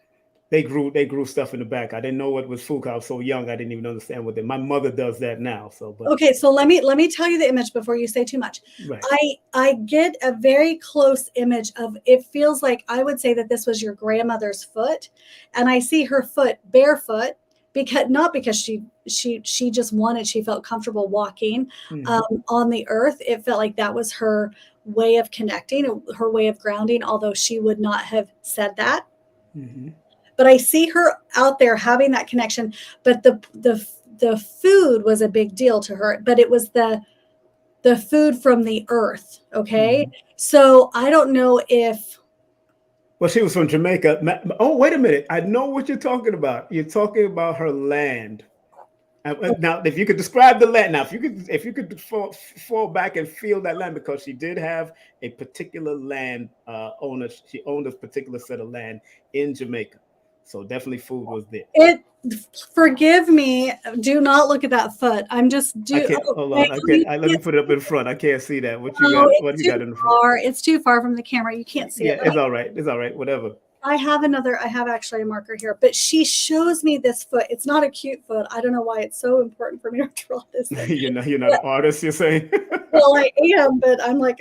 S1: They grew stuff in the back. I didn't know what was food. I was so young, I didn't even understand what my mother does that now.
S4: Okay, so let me tell you the image before you say too much.
S1: Right.
S4: I get a very close image of, it feels like I would say that this was your grandmother's foot, and I see her foot barefoot, not because she just wanted, she felt comfortable walking on the earth. It felt like that was her way of connecting, her way of grounding, although she would not have said that. But I see her out there having that connection. But the food was a big deal to her. But it was the food from the earth. Okay, so I don't know if.
S1: Well, she was from Jamaica. Oh, wait a minute! I know what you're talking about. You're talking about her land. Now, if you could describe the land, now if you could fall back and feel that land, because she did have a particular land owner. She owned a particular set of land in Jamaica. So definitely food was there.
S4: Forgive me. Do not look at that foot. I'm just
S1: hold on. Let me put it up in front. I can't see that. What you got in the front?
S4: It's too far from the camera. You can't see it.
S1: It's all right. It's all right. Whatever.
S4: I have actually a marker here, but she shows me this foot. It's not a cute foot. I don't know why it's so important for me to draw this.
S1: You're not an artist, you're saying?
S4: Well, I am, but I'm like,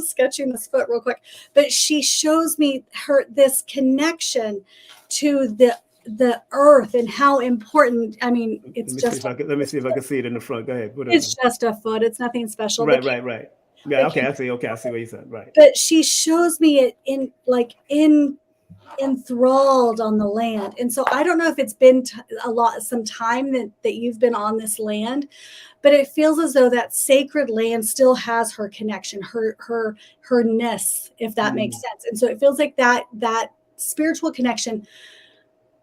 S4: sketching this foot real quick. But she shows me this connection to the earth and how important. I mean, it's just.
S1: Let me see if I can see it in the front. Go ahead.
S4: It's just a foot. It's nothing special.
S1: Right. Yeah. Okay. I see. Okay. I see what you said. Right.
S4: But she shows me it enthralled on the land. And so I don't know if it's been some time that you've been on this land, but it feels as though that sacred land still has her connection, her-ness, if that makes sense. And so it feels like that spiritual connection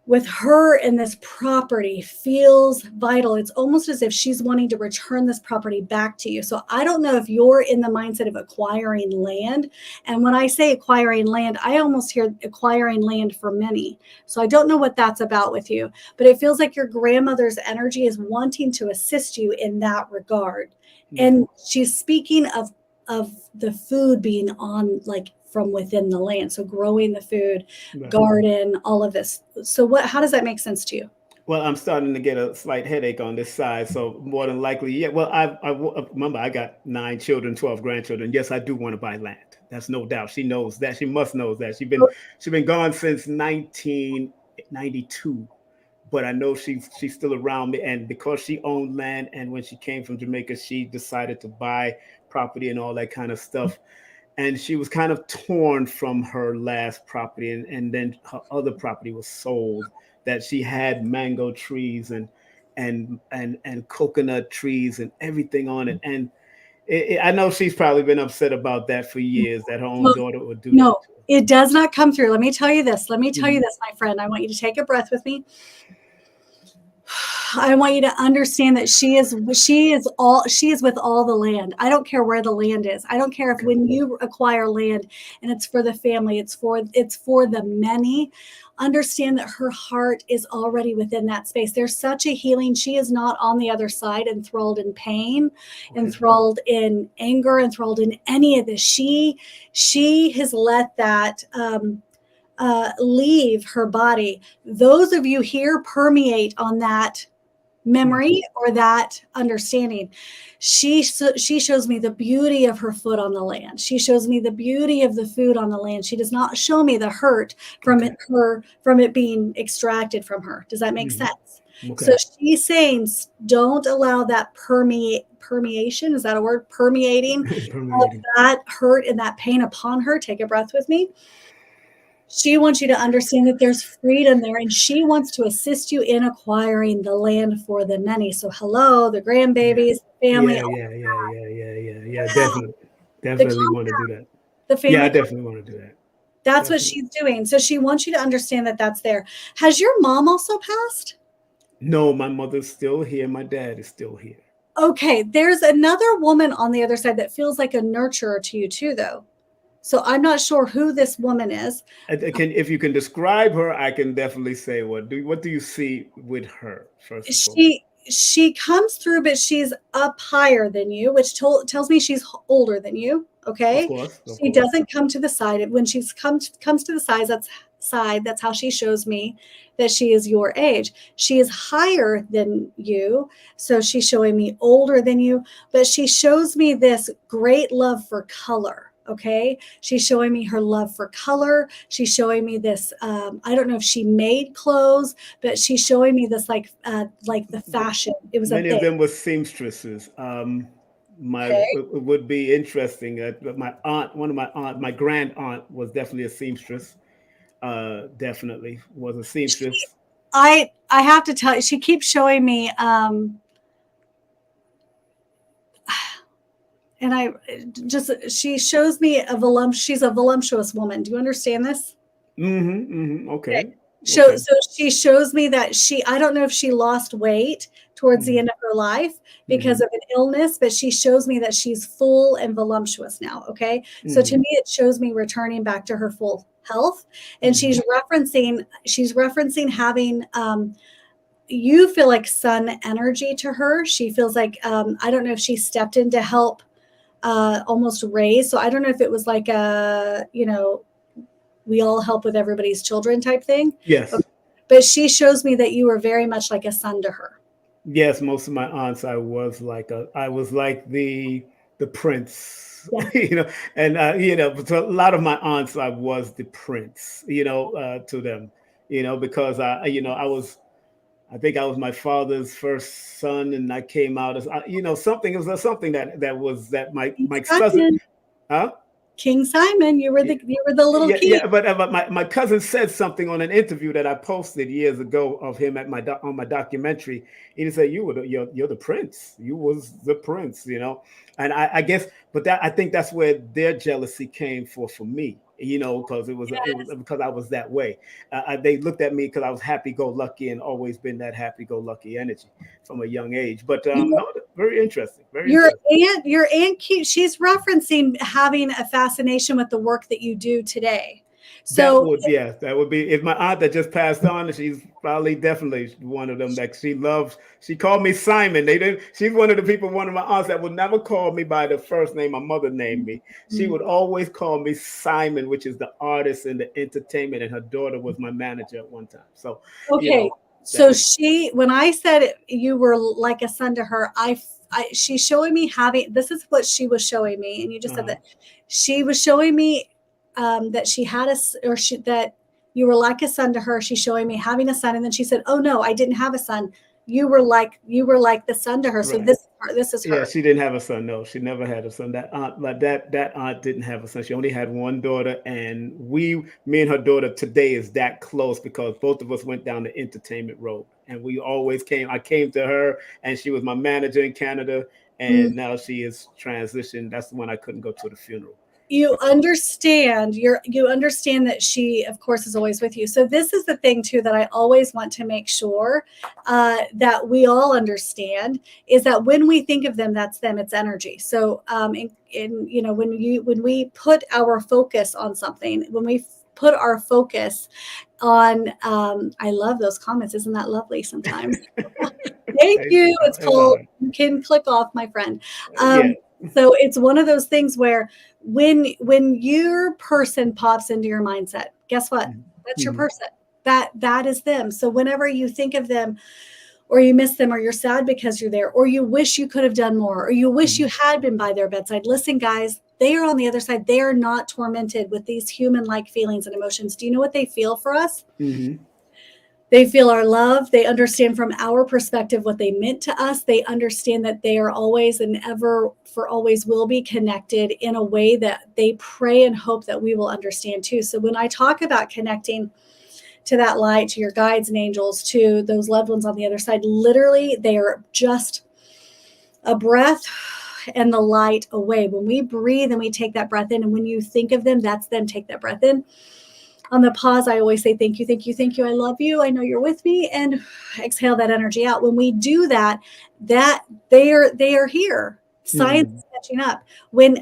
S4: with her and this property feels vital. It's almost as if she's wanting to return this property back to you. So I don't know if you're in the mindset of acquiring land. And when I say acquiring land, I almost hear acquiring land for many. So I don't know what that's about with you, but it feels like your grandmother's energy is wanting to assist you in that regard. And she's speaking of the food being on, like, from within the land. So growing the food, garden, all of this. So how does that make sense to you?
S1: Well, I'm starting to get a slight headache on this side. So more than likely, yeah. Well, I remember I got 9 children, 12 grandchildren. Yes, I do want to buy land. That's no doubt. She knows that. She must know that. She's been gone since 1992. But I know she's still around me. And because she owned land, and when she came from Jamaica, she decided to buy property and all that kind of stuff. And she was kind of torn from her last property, and then her other property was sold. That she had mango trees and coconut trees and everything on it. And I know she's probably been upset about that for years, that her own daughter would do that.
S4: No, it does not come through. Let me tell you this. Let me tell you this, my friend. I want you to take a breath with me. I want you to understand that she is with all the land. I don't care where the land is. I don't care if when you acquire land and it's for the family, it's for the many. Understand that her heart is already within that space. There's such a healing. She is not on the other side, enthralled in pain, enthralled in anger, enthralled in any of this. She has let that leave her body. Those of you here permeate on that memory or that understanding. She shows me the beauty of her foot on the land. She shows me the beauty of the food on the land. She does not show me the hurt from it being extracted from her. Does that make sense? Okay. So she's saying, don't allow that permeation. Is that a word? Permeating of that hurt and that pain upon her. Take a breath with me. She wants you to understand that there's freedom there, and she wants to assist you in acquiring the land for the many. So hello, the grandbabies, the family.
S1: Yeah. Definitely want to do that.
S4: The family.
S1: Yeah, I definitely want to do that.
S4: That's what she's doing. So she wants you to understand that that's there. Has your mom also passed?
S1: No, my mother's still here. My dad is still here.
S4: Okay, there's another woman on the other side that feels like a nurturer to you too, though. So I'm not sure who this woman is.
S1: If you can describe her, I can definitely say what do you see with her? First,
S4: she comes through, but she's up higher than you, which tells me she's older than you. Okay, of course. She doesn't come to the side. When she comes to the side, that's how she shows me that she is your age. She is higher than you, so she's showing me older than you. But she shows me this great love for color. Okay, she's showing me her love for color. She's showing me this. I don't know if she made clothes, but she's showing me this like the fashion. It was
S1: many of them were seamstresses. It would be interesting that my grand aunt was definitely a seamstress. Definitely was a seamstress.
S4: I have to tell you, she keeps showing me. And she shows me she's a voluptuous woman. Do you understand this?
S1: Okay.
S4: So she shows me that I don't know if she lost weight towards the end of her life because of an illness, but she shows me that she's full and voluptuous now. Okay. So to me, it shows me returning back to her full health. And she's referencing having, you feel like sun energy to her. She feels like, I don't know if she stepped in to help almost raise. So I don't know if it was like we all help with everybody's children type thing.
S1: Yes.
S4: But she shows me that you were very much like a son to her.
S1: Yes, most of my aunts, I was like the prince,
S4: yeah.
S1: And but a lot of my aunts, I was the prince, to them, because I think I was my father's first son, and I came out as something. It was something that my cousin, huh?
S4: King Simon, you were the little kid.
S1: Yeah, but my cousin said something on an interview that I posted years ago of him on my documentary. He said, "You're the prince. You was the prince," And I guess, but I think that's where their jealousy came for me. because it was because I was that way. They looked at me because I was happy-go-lucky and always been that happy-go-lucky energy from a young age. But no, very interesting.
S4: Your aunt Keith, she's referencing having a fascination with the work that you do today. So
S1: that would be if my aunt that just passed on. She's probably definitely one of them that she called me Simon. She's one of the people, one of my aunts that would never call me by the first name my mother named me. She would always call me Simon, which is the artist and the entertainment, and her daughter was my manager at one time. So
S4: okay. So when I said you were like a son to her, she's showing me this is what she was showing me. And you just said that she was showing me that she had that you were like a son to her. She's showing me having a son. And then she said, oh no, I didn't have a son. You were like the son to her. So this is her.
S1: Yeah, she didn't have a son. No, she never had a son. That aunt didn't have a son. She only had one daughter, and me and her daughter today is that close because both of us went down the entertainment road, and we always came. I came to her, and she was my manager in Canada, and now she is transitioned. That's the one I couldn't go to the funeral.
S4: You understand that she, of course, is always with you. So this is the thing too that I always want to make sure that we all understand is that when we think of them, that's them. It's energy. So when we put our focus on something, when we put our focus on, I love those comments. Isn't that lovely? Sometimes. Thank you. It's called. You can click off, my friend. So it's one of those things where when your person pops into your mindset, guess what? That's your person. That is them. So whenever you think of them or you miss them or you're sad because you're there or you wish you could have done more or you wish you had been by their bedside, listen, guys, they are on the other side. They are not tormented with these human-like feelings and emotions. Do you know what they feel for us? They feel our love. They understand from our perspective what they meant to us. They understand that they are always and ever for always will be connected in a way that they pray and hope that we will understand too. So when I talk about connecting to that light, to your guides and angels, to those loved ones on the other side, literally they are just a breath and the light away. When we breathe and we take that breath in, and when you think of them, that's them. Take that breath in. On the pause, I always say, thank you, thank you, thank you. I love you. I know you're with me. And exhale that energy out. When we do that they are here. Science is catching up. When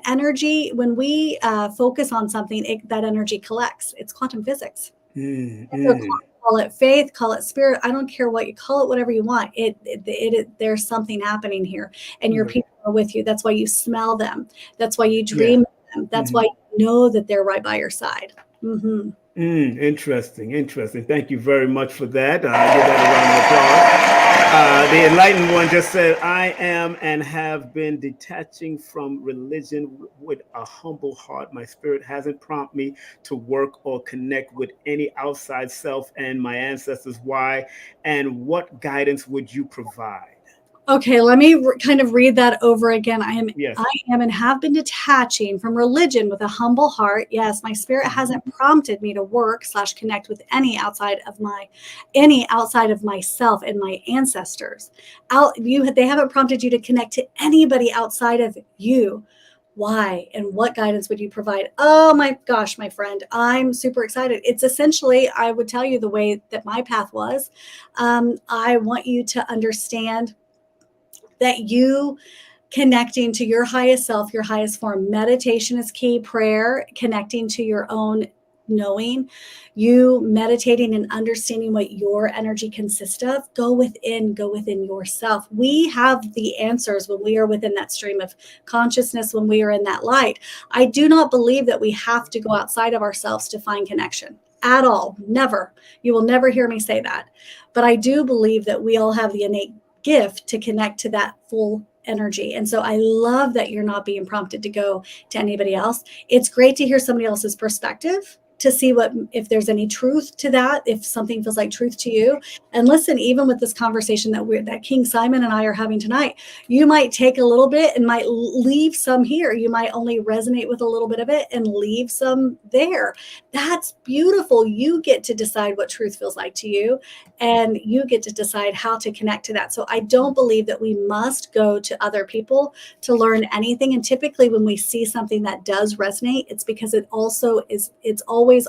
S4: we focus on something, that energy collects. It's quantum physics. So call it faith, call it spirit. I don't care what you call it, whatever you want. There's something happening here, and your people are with you. That's why you smell them. That's why you dream of them. That's why you know that they're right by your side.
S1: Interesting. Thank you very much for that. I'll give that a round of applause. The enlightened one just said, I am and have been detaching from religion with a humble heart. My spirit hasn't prompted me to work or connect with any outside self and my ancestors. Why? And what guidance would you provide?
S4: Okay, let me kind of read that over again. I am and have been detaching from religion with a humble heart. Yes, my spirit hasn't prompted me to work / connect with any outside of myself and my ancestors. They haven't prompted you to connect to anybody outside of you. Why? And what guidance would you provide? Oh my gosh, my friend, I'm super excited. It's essentially, I would tell you the way that my path was. I want you to understand that you connecting to your highest self, your highest form. Meditation is key. Prayer, connecting to your own knowing, you meditating and understanding what your energy consists of. Go within yourself. We have the answers when we are within that stream of consciousness, when we are in that light. I do not believe that we have to go outside of ourselves to find connection at all. Never. You will never hear me say that. But I do believe that we all have the innate gift to connect to that full energy. And so I love that you're not being prompted to go to anybody else. It's great to hear somebody else's perspective. to see if there's any truth to that, if something feels like truth to you. And listen, even with this conversation that King Simon and I are having tonight, you might take a little bit and might leave some here. You might only resonate with a little bit of it and leave some there. That's beautiful. You get to decide what truth feels like to you, and you get to decide how to connect to that. So I don't believe that we must go to other people to learn anything. And typically when we see something that does resonate, it's because it's always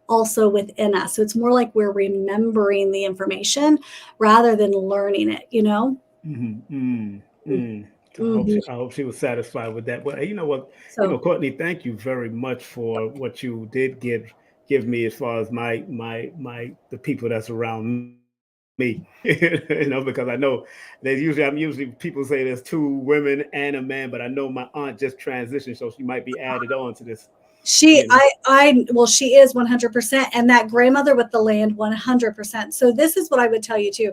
S4: also within us. So it's more like we're remembering the information rather than learning it, you know?
S1: Mm-hmm. Mm-hmm. I hope she was satisfied with that. Well, you know what, Courtney, thank you very much for what you did give me as far as the people that's around me, because I know I'm usually people say there's 2 women and a man, but I know my aunt just transitioned, so she might be added on to this.
S4: She is 100%, and that grandmother with the land 100%. So this is what I would tell you too,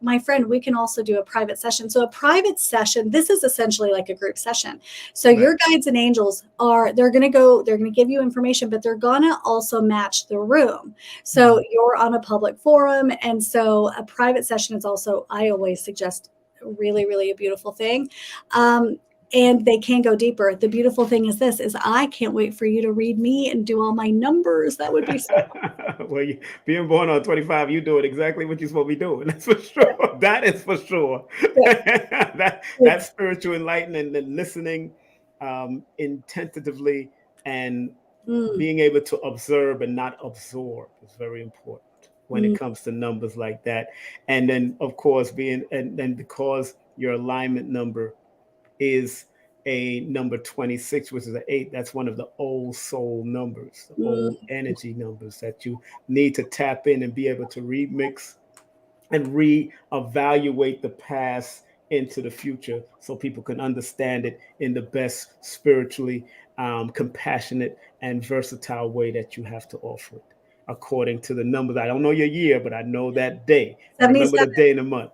S4: my friend. We can also do a private session. So a private session, this is essentially like a group session. So right. Your guides and angels they're going to give you information, but they're going to also match the room. So you're on a public forum, and so a private session is also, I always suggest, really, really a beautiful thing. And they can go deeper. The beautiful thing is I can't wait for you to read me and do all my numbers. That would be so
S1: well, being born on 25, you're doing exactly what you're supposed to be doing. That's for sure. That is for sure. Yeah. that spiritual enlightenment and listening intentatively and being able to observe and not absorb is very important when it comes to numbers like that. And then, of course, because your alignment number is a number 26, which is an 8. That's one of the old soul numbers, the old energy numbers that you need to tap in and be able to remix and reevaluate the past into the future so people can understand it in the best spiritually compassionate and versatile way that you have to offer it according to the numbers. I don't know your year, but I know that day. I remember the day and the month.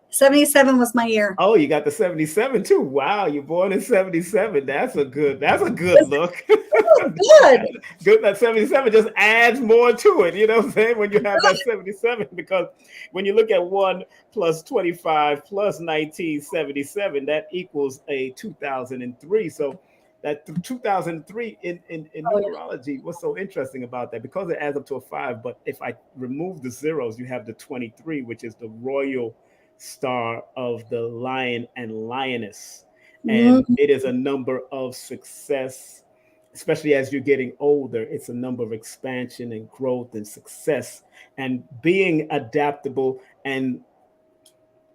S4: 77 was my year.
S1: Oh, you got the 77 too. Wow, you're born in 77. That's a good look. Good. That 77 just adds more to it. You know what I'm saying? When you have that 77, because when you look at 1 plus 25 plus 1977, that equals a 2003. So that 2003 in numerology, what's so interesting about that? Because it adds up to a 5, but if I remove the zeros, you have the 23, which is the royal star of the lion and lioness, and it is a number of success, especially as you're getting older. It's a number of expansion and growth and success and being adaptable, and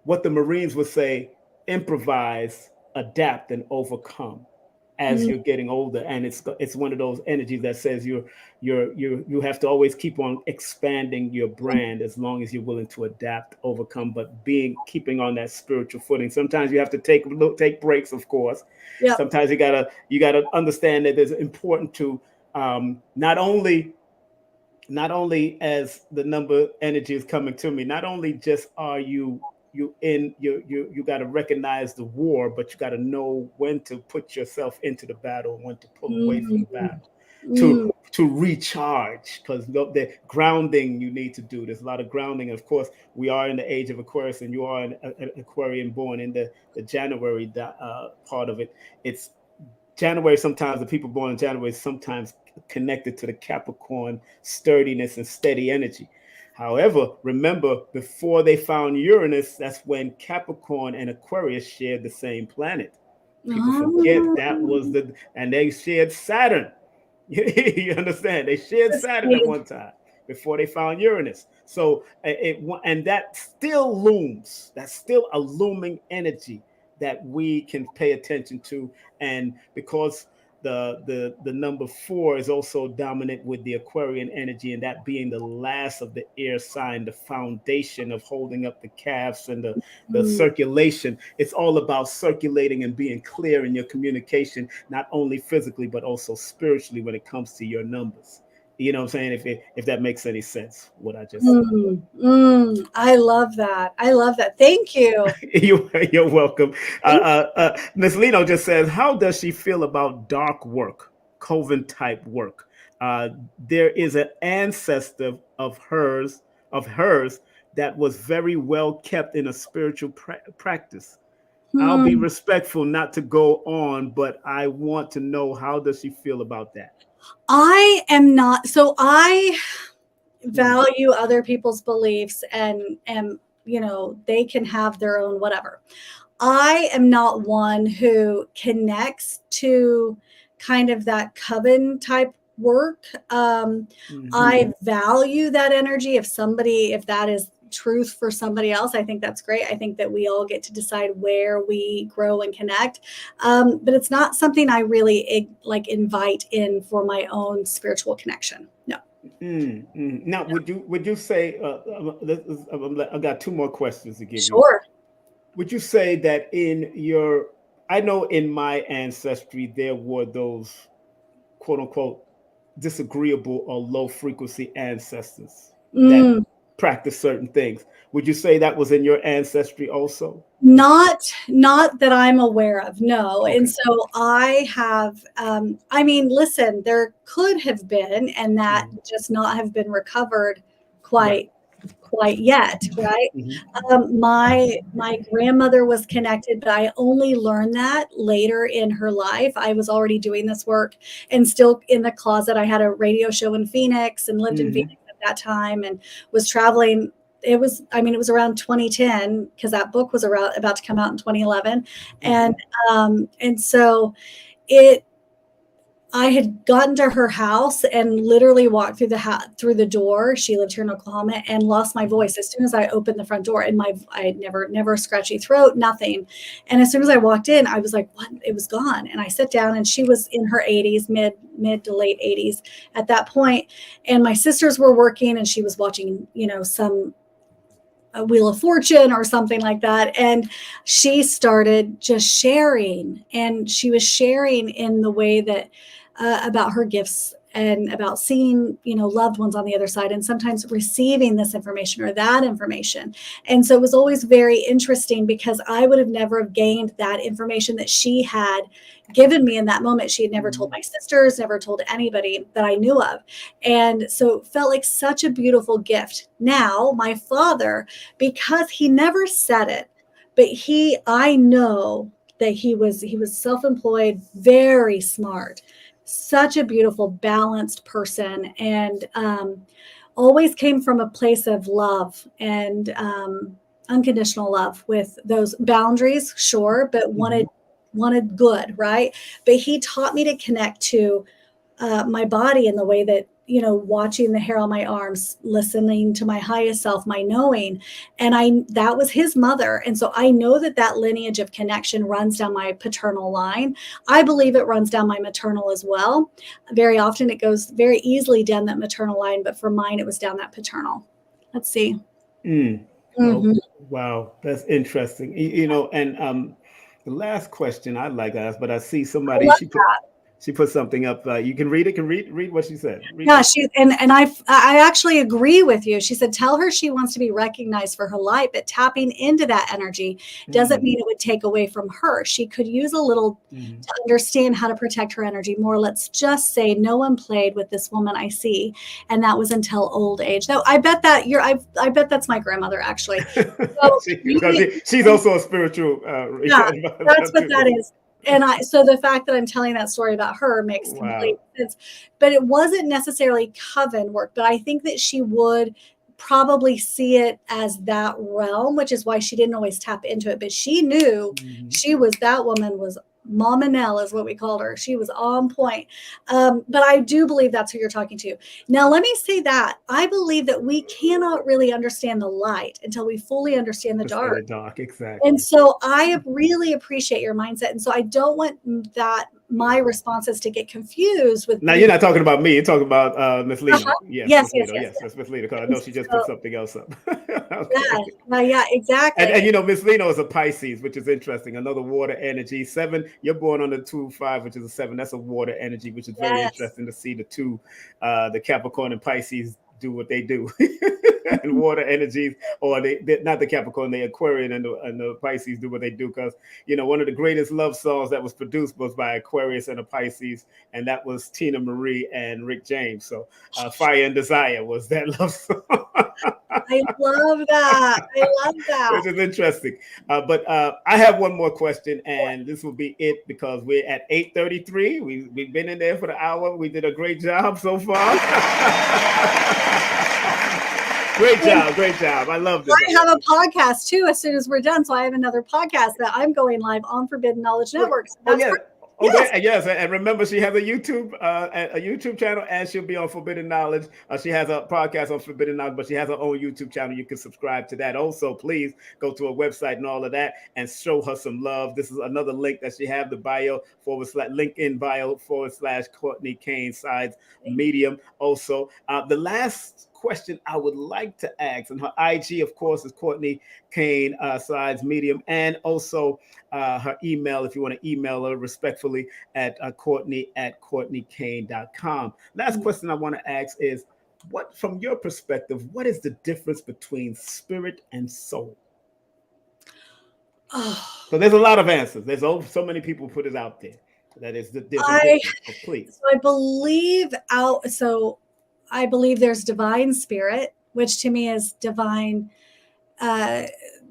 S1: what the Marines would say, improvise, adapt, and overcome as you're getting older. And it's one of those energies that says you have to always keep on expanding your brand as long as you're willing to adapt, overcome, but keeping on that spiritual footing. Sometimes you have to take breaks, of course. Yep. Sometimes you gotta understand that it's important to not only as the number energy is coming to me, not only just are you got to recognize the war, but you got to know when to put yourself into the battle and when to pull away from the battle to recharge, because the grounding you need to do. There's a lot of grounding. Of course, we are in the age of Aquarius, and you are an Aquarian born in the January part of it. It's January. Sometimes the people born in January sometimes connected to the Capricorn sturdiness and steady energy. However, remember, before they found Uranus, that's when Capricorn and Aquarius shared the same planet. People forget that was and they shared Saturn. You understand? They shared Saturn at one time before they found Uranus. So and that still looms. That's still a looming energy that we can pay attention to. And because the number 4 is also dominant with the Aquarian energy, and that being the last of the air sign, the foundation of holding up the calves and the circulation. It's all about circulating and being clear in your communication, not only physically, but also spiritually when it comes to your numbers. You know what I'm saying? If that makes any sense, what I just said.
S4: I love that. Thank you.
S1: You're welcome. Ms. Lino just says, how does she feel about dark work, coven type work? there is an ancestor of hers that was very well kept in a spiritual practice. I'll be respectful not to go on, but I want to know, how does she feel about that?
S4: I am not. So I value other people's beliefs and they can have their own whatever. I am not one who connects to kind of that coven type work. I value that energy. If that is truth for somebody else, I think that's great. I think that we all get to decide where we grow and connect. But it's not something I really invite in for my own spiritual connection. No.
S1: Now, would you say, I've got 2 more questions to give you.
S4: Sure.
S1: Would you say that I know in my ancestry, there were those quote unquote disagreeable or low frequency ancestors that practice certain things. Would you say that was in your ancestry also?
S4: Not that I'm aware of, no. Okay. And so I have, listen, there could have been, and that just not have been recovered quite yet, right? My grandmother was connected, but I only learned that later in her life. I was already doing this work and still in the closet. I had a radio show in Phoenix and lived in Phoenix at that time and was traveling. It was around 2010 because that book was about to come out in 2011. And so I had gotten to her house and literally walked through the door. She lived here in Oklahoma, and lost my voice as soon as I opened the front door. And I had never a scratchy throat, nothing. And as soon as I walked in, I was like, what? It was gone. And I sat down, and she was in her 80s, mid to late 80s at that point. And my sisters were working, and she was watching, some a Wheel of Fortune or something like that. And she started just sharing, and she was sharing in the way that about her gifts and about seeing, loved ones on the other side, and sometimes receiving this information or that information. And so it was always very interesting because I would have never have gained that information that she had given me in that moment. She had never told my sisters, never told anybody that I knew of. And so it felt like such a beautiful gift. Now, my father, because he never said it, but I know that he was self-employed, very smart, such a beautiful, balanced person, and always came from a place of love and unconditional love with those boundaries, sure, but wanted good, right? But he taught me to connect to my body in the way that, watching the hair on my arms, listening to my highest self, my knowing. And that was his mother. And so I know that lineage of connection runs down my paternal line. I believe it runs down my maternal as well. Very often it goes very easily down that maternal line, but for mine, it was down that paternal. Let's see.
S1: Oh, wow. That's interesting. And the last question I'd like to ask, but I see somebody, she put something up. You can read it. Read what she said.
S4: I actually agree with you. She said, tell her she wants to be recognized for her light, but tapping into that energy doesn't mean it would take away from her. She could use a little to understand how to protect her energy more. Let's just say no one played with this woman I see, and that was until old age. Though I bet that I bet that's my grandmother actually. So
S1: she's also a spiritual.
S4: That's what that is. And so the fact that I'm telling that story about her makes complete sense, but it wasn't necessarily coven work, but I think that she would probably see it as that realm, which is why she didn't always tap into it, but she knew that woman was Mama Nell is what we called her. She was on point. But I do believe that's who you're talking to. Now, let me say that I believe that we cannot really understand the light until we fully understand the dark.
S1: The dark, exactly.
S4: And so I really appreciate your mindset. And so I don't want my responses to get confused with.
S1: Now, you're not talking about me. You're talking about Miss Lena.
S4: Yes,
S1: that's Miss Lena, because I know she just put something else up.
S4: Yeah, exactly.
S1: And Miss Lena is a Pisces, which is interesting. Another water energy. 7, you're born on the 2-5, which is a 7. That's a water energy, which is very interesting to see the two, the Capricorn and Pisces do what they do. and water energies, or not the Capricorn, the Aquarian and the Pisces do what they do, because one of the greatest love songs that was produced was by Aquarius and a Pisces, and that was Tina Marie and Rick James. So Fire and Desire was that love song.
S4: I love that.
S1: Which is interesting. But I have one more question, and this will be it, because we're at 8:33. We've been in there for the hour. We did a great job so far. Great job. I love this.
S4: I have a podcast too as soon as we're done. So I have another podcast that I'm going live on Forbidden Knowledge Network. So
S1: yes. And remember, she has a YouTube channel, and she'll be on Forbidden Knowledge. She has a podcast on Forbidden Knowledge, but she has her own YouTube channel. You can subscribe to that. Also, please go to her website and all of that and show her some love. This is another link that she have, the LinkedIn bio / Courtney Kane Sides Medium. Also, the last question I would like to ask, and her IG, of course, is Courtney Kane Sides Medium, and also her email, if you want to email her respectfully, at Courtney@CourtneyKane.com. Last question I want to ask is, what, from your perspective, what is the difference between spirit and soul? So there's a lot of answers. There's so many people put it out there that is the difference. So please.
S4: So I believe there's divine spirit, which to me is divine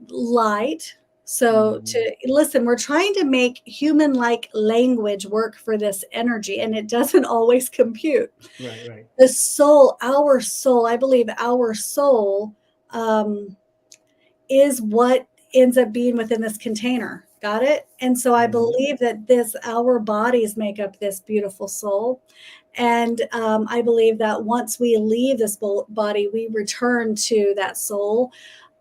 S4: light. So we're trying to make human-like language work for this energy, and it doesn't always compute.
S1: Right.
S4: The soul, our soul, I believe our soul is what ends up being within this container. Got it? And so I believe that our bodies make up this beautiful soul. And I believe that once we leave this body, we return to that soul.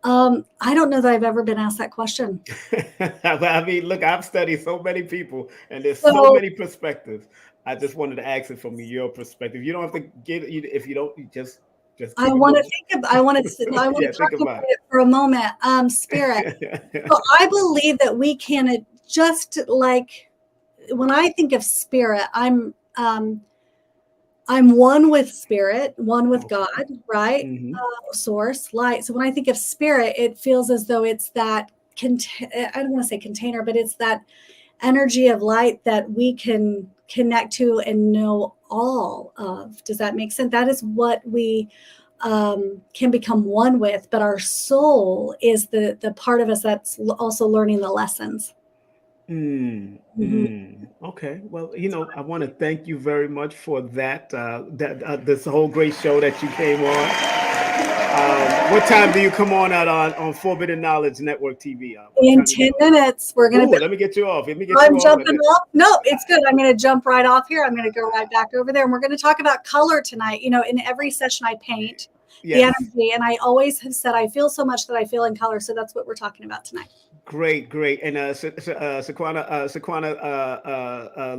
S4: I don't know that I've ever been asked that question.
S1: I mean, look, I've studied so many people, and there's so many perspectives. I just wanted to ask it from your perspective. You don't have to get it if you don't. You just.
S4: I want to talk about it for a moment. Spirit. So I believe that we can just like when I think of spirit, I'm one with spirit, one with God, right? Source, light. So when I think of spirit, it feels as though it's that I don't want to say container, but it's that energy of light that we can connect to and know all of. Does that make sense? That is what we can become one with, but our soul is the part of us that's also learning the lessons.
S1: Okay. Well, I want to thank you very much for that. This whole great show that you came on. What time do you come on out on Forbidden Knowledge Network TV?
S4: In 10 minutes, we're going to.
S1: Let me get you off.
S4: I'm jumping off. No, it's good. I'm going to jump right off here. I'm going to go right back over there, and we're going to talk about color tonight. In every session I paint the energy, and I always have said I feel so much that I feel in color. So that's what we're talking about tonight.
S1: Great. And Sequana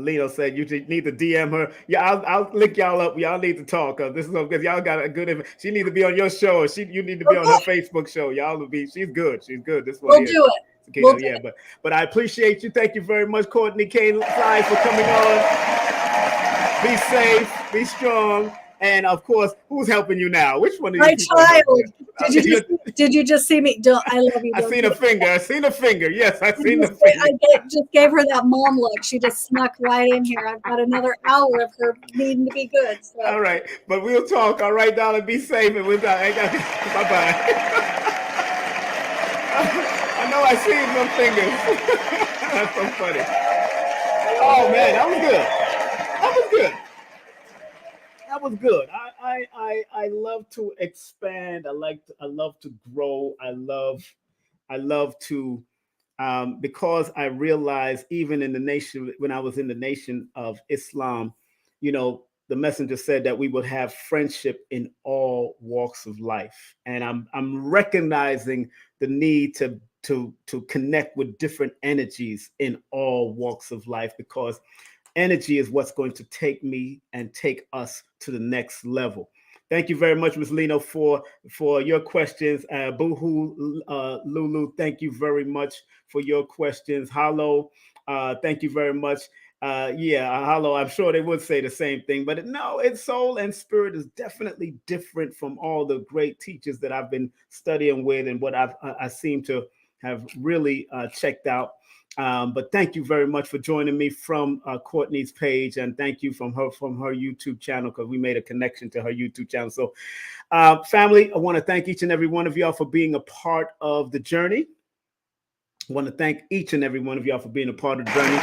S1: Lino said you need to DM her. Yeah, I'll link y'all up. Y'all need to talk. This is because y'all got a good. She need to be on your show, or you need to be on her Facebook show. Y'all will be. She's good. This one.
S4: We'll do it.
S1: But I appreciate you. Thank you very much, Courtney Kane Sides, for coming on. Be safe. Be strong. And of course, who's helping you now? Which one?
S4: My child. Did you just see me? I love you.
S1: I seen a finger. Yes, I seen the finger.
S4: I just gave her that mom look. She just snuck right in here. I've got another hour of her needing to be good. So.
S1: All right, but we'll talk. All right, darling. Be safe, and bye bye. I know I seen some fingers. That's so funny. Oh man, that was good. That was good. I love to expand. I love to grow. I love to because I realized even in the nation, when I was in the nation of Islam, the messenger said that we would have friendship in all walks of life. And I'm recognizing the need to connect with different energies in all walks of life, because energy is what's going to take me and take us to the next level. Thank you very much, Ms. Lino, for your questions. Boohoo Lulu, thank you very much for your questions. Hollow, thank you very much. Hollow. I'm sure they would say the same thing, but no, it's soul and spirit is definitely different from all the great teachers that I've been studying with and what I seem to have really checked out. But thank you very much for joining me from Courtney's page, and thank you from her YouTube channel, because we made a connection to her YouTube channel. So, family, I want to thank each and every one of y'all for being a part of the journey. I want to thank each and every one of y'all for being a part of the journey.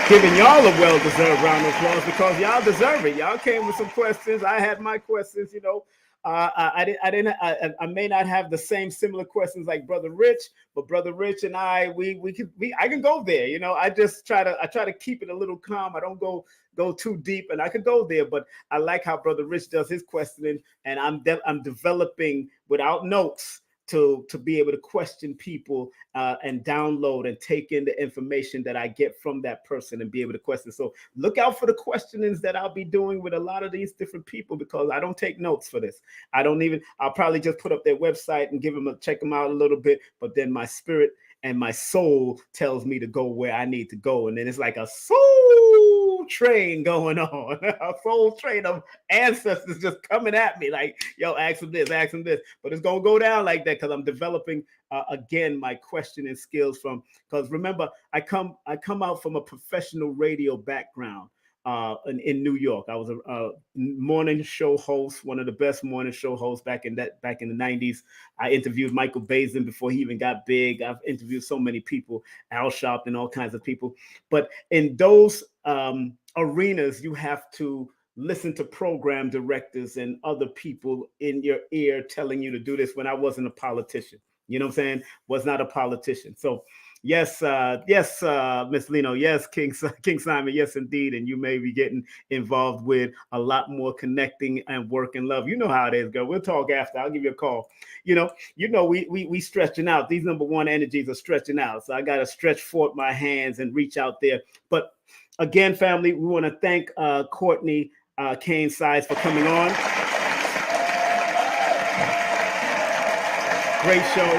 S1: Giving y'all a well-deserved round of applause, because y'all deserve it. Y'all came with some questions. I had my questions, you know. I may not have the similar questions like Brother Rich, but Brother Rich and I can go there. You know, I try to keep it a little calm. I don't go too deep, and I could go there, but I like how Brother Rich does his questioning, and I'm developing without notes to be able to question people and download and take in the information that I get from that person and be able to question. So look out for the questionings that I'll be doing with a lot of these different people, because I don't take notes for this. I'll probably just put up their website and check them out a little bit, but then my spirit and my soul tells me to go where I need to go. And then it's like a soul train going on, a soul train of ancestors just coming at me like, yo, ask them this. But it's going to go down like that, because I'm developing, again, my questioning skills because remember, I come out from a professional radio background. In New York, I was a morning show host, one of the best morning show hosts back in the 90s. I interviewed Michael Bazin before he even got big. I've interviewed so many people, Al Sharpton, all kinds of people. But in those arenas, you have to listen to program directors and other people in your ear telling you to do this. When I wasn't a politician, you know what I'm saying? Was not a politician. So yes, Miss Lino. Yes, King Simon. Yes, indeed. And you may be getting involved with a lot more connecting and work and love. You know how it is, girl. We'll talk after. I'll give you a call. You know, we stretching out. These number one energies are stretching out. So I got to stretch forth my hands and reach out there. But again, family, we want to thank Courtney Kane Sides for coming on. Great show.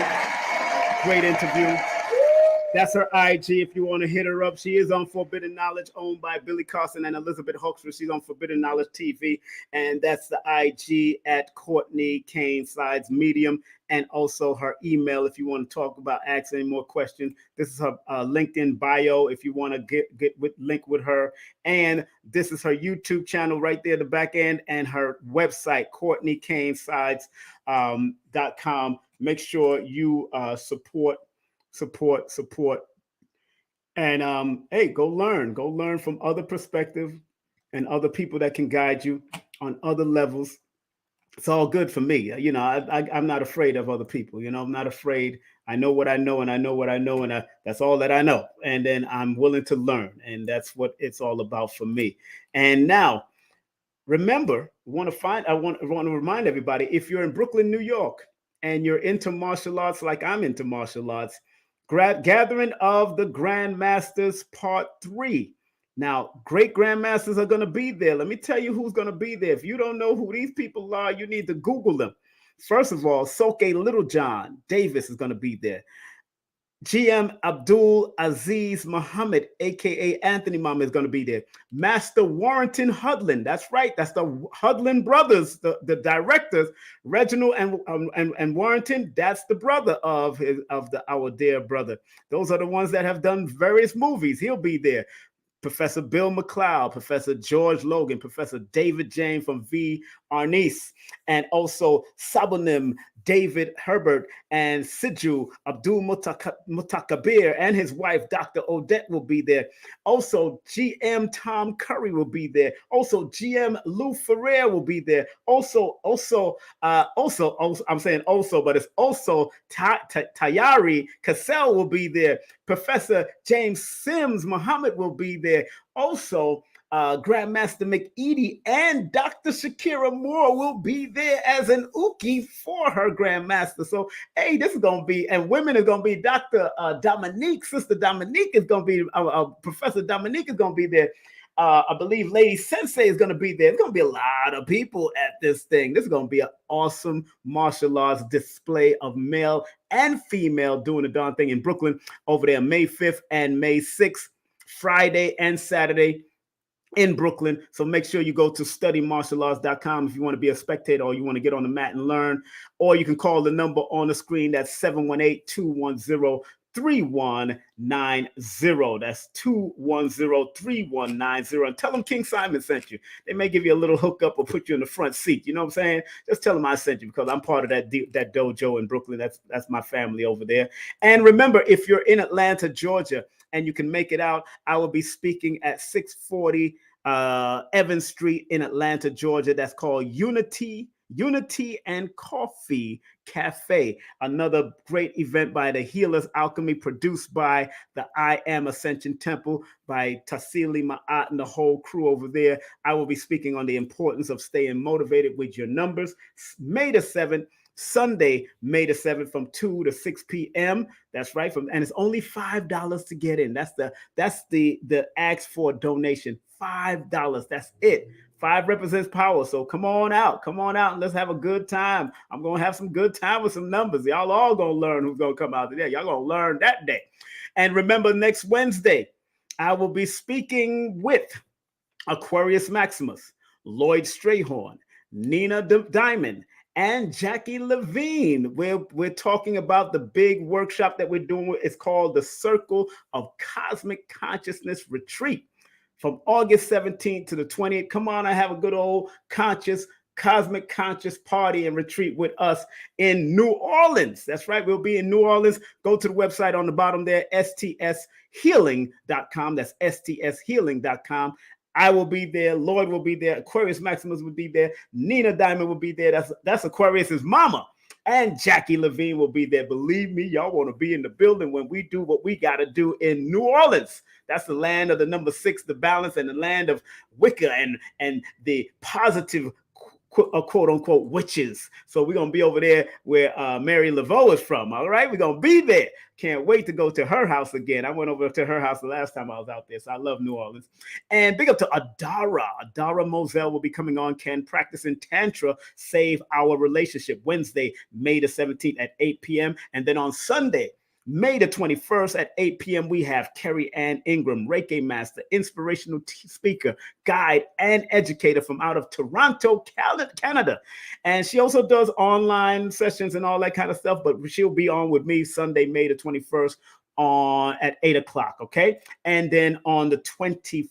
S1: Great interview. That's her IG if you want to hit her up. She is on Forbidden Knowledge, owned by Billy Carson and Elizabeth Hoxford. She's on Forbidden Knowledge TV. And that's the IG at Courtney Kane Sides Medium. And also her email if you want to talk about, ask any more questions. This is her LinkedIn bio if you want to link with her. And this is her YouTube channel right there at the back end, and her website, CourtneyKaneSides.com. Make sure you support. And hey, go learn from other perspectives and other people that can guide you on other levels. It's all good for me. You know, I'm not afraid of other people. You know, I'm not afraid. I know what I know, and I know what I know, and that's all that I know. And then I'm willing to learn, and that's what it's all about for me. And now, remember, I want to remind everybody, if you're in Brooklyn, New York, and you're into martial arts like I'm into martial arts, Gathering of the Grandmasters Part 3. Now, great grandmasters are going to be there. Let me tell you who's going to be there. If you don't know who these people are, you need to Google them. First of all, Soke Littlejohn Davis is going to be there. GM Abdul Aziz Muhammad, aka Anthony Mama, is going to be there. Master Warrington Hudlin, that's right, that's the Hudlin brothers, the directors, Reginald and Warrington. That's the brother of our dear brother. Those are the ones that have done various movies. He'll be there. Professor Bill McLeod, Professor George Logan, Professor David James from V. Arnis, and also Sabonim David Herbert and Siju Abdul Mutakabir and his wife, Dr. Odette, will be there. Also, GM Tom Curry will be there. Also, GM Lou Ferrer will be there. Also, I'm saying also, but it's also Tayari Cassell will be there. Professor James Sims Muhammad will be there. Also, Grandmaster McEady and Dr. Shakira Moore will be there as an Uki for her Grandmaster. So, hey, this is going to be, and women is going to be Dr. Dominique, Sister Dominique is going to be, Professor Dominique is going to be there. I believe Lady Sensei is going to be there. There's going to be a lot of people at this thing. This is going to be an awesome martial arts display of male and female doing the darn thing in Brooklyn over there, May 5th and May 6th. Friday and Saturday in Brooklyn. So make sure you go to studymartialarts.com if you want to be a spectator or you want to get on the mat and learn, or you can call the number on the screen. That's 718-210-3190. That's 210-3190. And tell them King Simon sent you. They may give you a little hookup or put you in the front seat. You know what I'm saying? Just tell them I sent you, because I'm part of that dojo in Brooklyn. That's my family over there. And remember, if you're in Atlanta, Georgia, and you can make it out, I will be speaking at 640 Evans Street in Atlanta, Georgia. That's called Unity and Coffee Cafe. Another great event by the Healers Alchemy, produced by the I Am Ascension Temple, by Tassili Ma'at and the whole crew over there. I will be speaking on the importance of staying motivated with your numbers. May the 7th. Sunday, May the 7th, from 2 to 6 p.m. That's right. And it's only $5 to get in. That's the ask for donation. $5. That's it. 5 represents power. So come on out and let's have a good time. I'm going to have some good time with some numbers. Y'all all going to learn who's going to come out today. Y'all going to learn that day. And remember, next Wednesday, I will be speaking with Aquarius Maximus, Lloyd Strayhorn, Nina Diamond, and Jackie Levine. We're talking about the big workshop that we're doing. It's called the Circle of Cosmic Consciousness Retreat, from August 17th to the 20th. Come on, I have a good old cosmic conscious party and retreat with us in New Orleans. That's right, we'll be in New Orleans. Go to the website on the bottom there, stshealing.com. That's stshealing.com. I will be there. Lloyd will be there. Aquarius Maximus will be there. Nina Diamond will be there. That's Aquarius's mama. And Jackie Levine will be there. Believe me, y'all want to be in the building when we do what we got to do in New Orleans. That's the land of the number 6, the balance, and the land of Wicca and the positive quote unquote witches. So we're going to be over there where Mary Laveau is from. All right. We're going to be there. Can't wait to go to her house again. I went over to her house the last time I was out there. So I love New Orleans. And big up to Adara. Adara Moselle will be coming on. Can Practicing Tantra Save Our Relationship? Wednesday, May the 17th at 8 p.m. And then on Sunday, May the 21st at 8 p.m., we have Kerry Ann Ingram, Reiki master, inspirational speaker, guide, and educator from out of Toronto, Canada. And she also does online sessions and all that kind of stuff, but she'll be on with me Sunday, May the 21st at 8 o'clock, okay? And then on the 24th,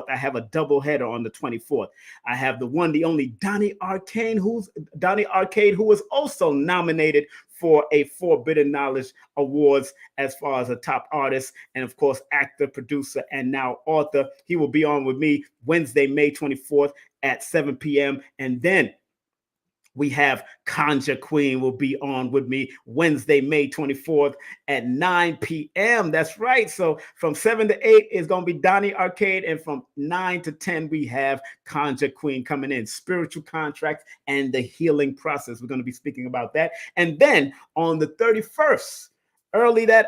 S1: I have a double header on the 24th. I have the one, the only Donnie Arcade, who was also nominated for a Forbidden Knowledge Awards as far as a top artist, and of course, actor, producer, and now author. He will be on with me Wednesday, May 24th at 7 p.m. And then we have Conjure Queen will be on with me Wednesday, May 24th at 9 p.m. That's right. So from 7 to 8 is going to be Donnie Arcade. And from 9 to 10, we have Conjure Queen coming in. Spiritual contracts and the healing process. We're going to be speaking about that. And then on the 31st, early that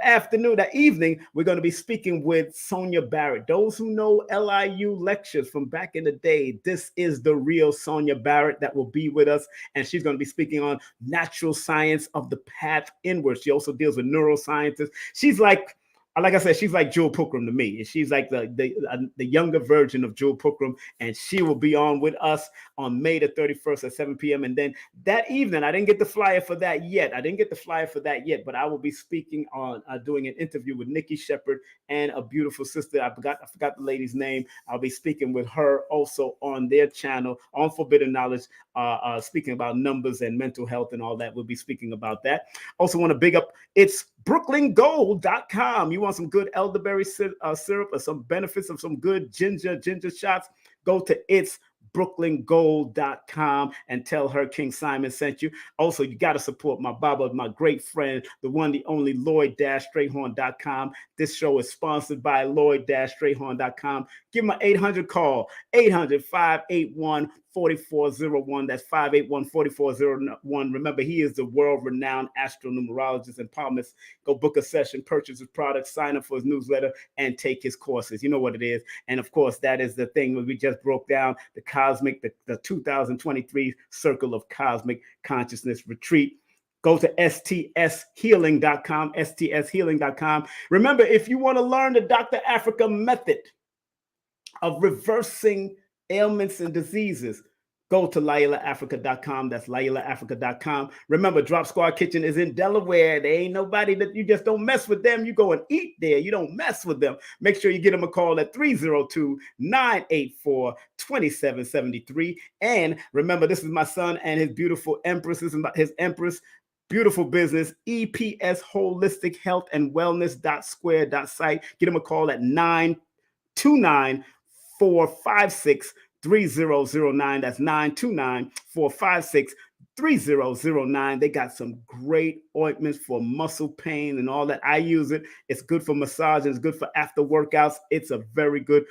S1: evening, we're going to be speaking with Sonia Barrett. Those who know LIU lectures from back in the day, this is the real Sonia Barrett that will be with us. And she's going to be speaking on natural science of the path inward. She also deals with neuroscientists. She's like I said, she's like Jewel Pookrum to me. She's like the younger version of Jewel Pookrum, and she will be on with us on May the 31st at 7 p.m. And then that evening, I didn't get the flyer for that yet. But I will be speaking on doing an interview with Nikki Shepard and a beautiful sister. I forgot the lady's name. I'll be speaking with her also on their channel on Forbidden Knowledge, speaking about numbers and mental health and all that. We'll be speaking about that. Also want to big up, it's brooklyngold.com. You want some good elderberry syrup or some benefits of some good ginger shots? Go to brooklyngold.com and tell her King Simon sent you. Also, you got to support my Baba, my great friend, the one, the only Lloyd-Strayhorn.com. This show is sponsored by Lloyd-Strayhorn.com. Give him an 800 call, 800-581-4401. That's 581-4401. Remember, he is the world-renowned astronumerologist and palmist. Go book a session, purchase his products, sign up for his newsletter, and take his courses. You know what it is. And of course, that is the thing that we just broke down, the 2023 Circle of Cosmic Consciousness Retreat. Go to stshealing.com, stshealing.com. Remember, if you want to learn the Dr. Afrika method of reversing ailments and diseases, go to LailaAfrica.com. That's LailaAfrica.com. Remember, Drop Squad Kitchen is in Delaware. There ain't nobody that you just don't mess with them. You go and eat there. You don't mess with them. Make sure you get them a call at 302-984-2773. And remember, this is my son and his beautiful empress. This is his empress. Beautiful business, EPS Holistic Health and Wellness.square.site. Get him a call at 929-456-3009. That's 929-456-3009. They got some great ointments for muscle pain and all that. I use it. It's good for massage and it's good for after workouts. It's a very good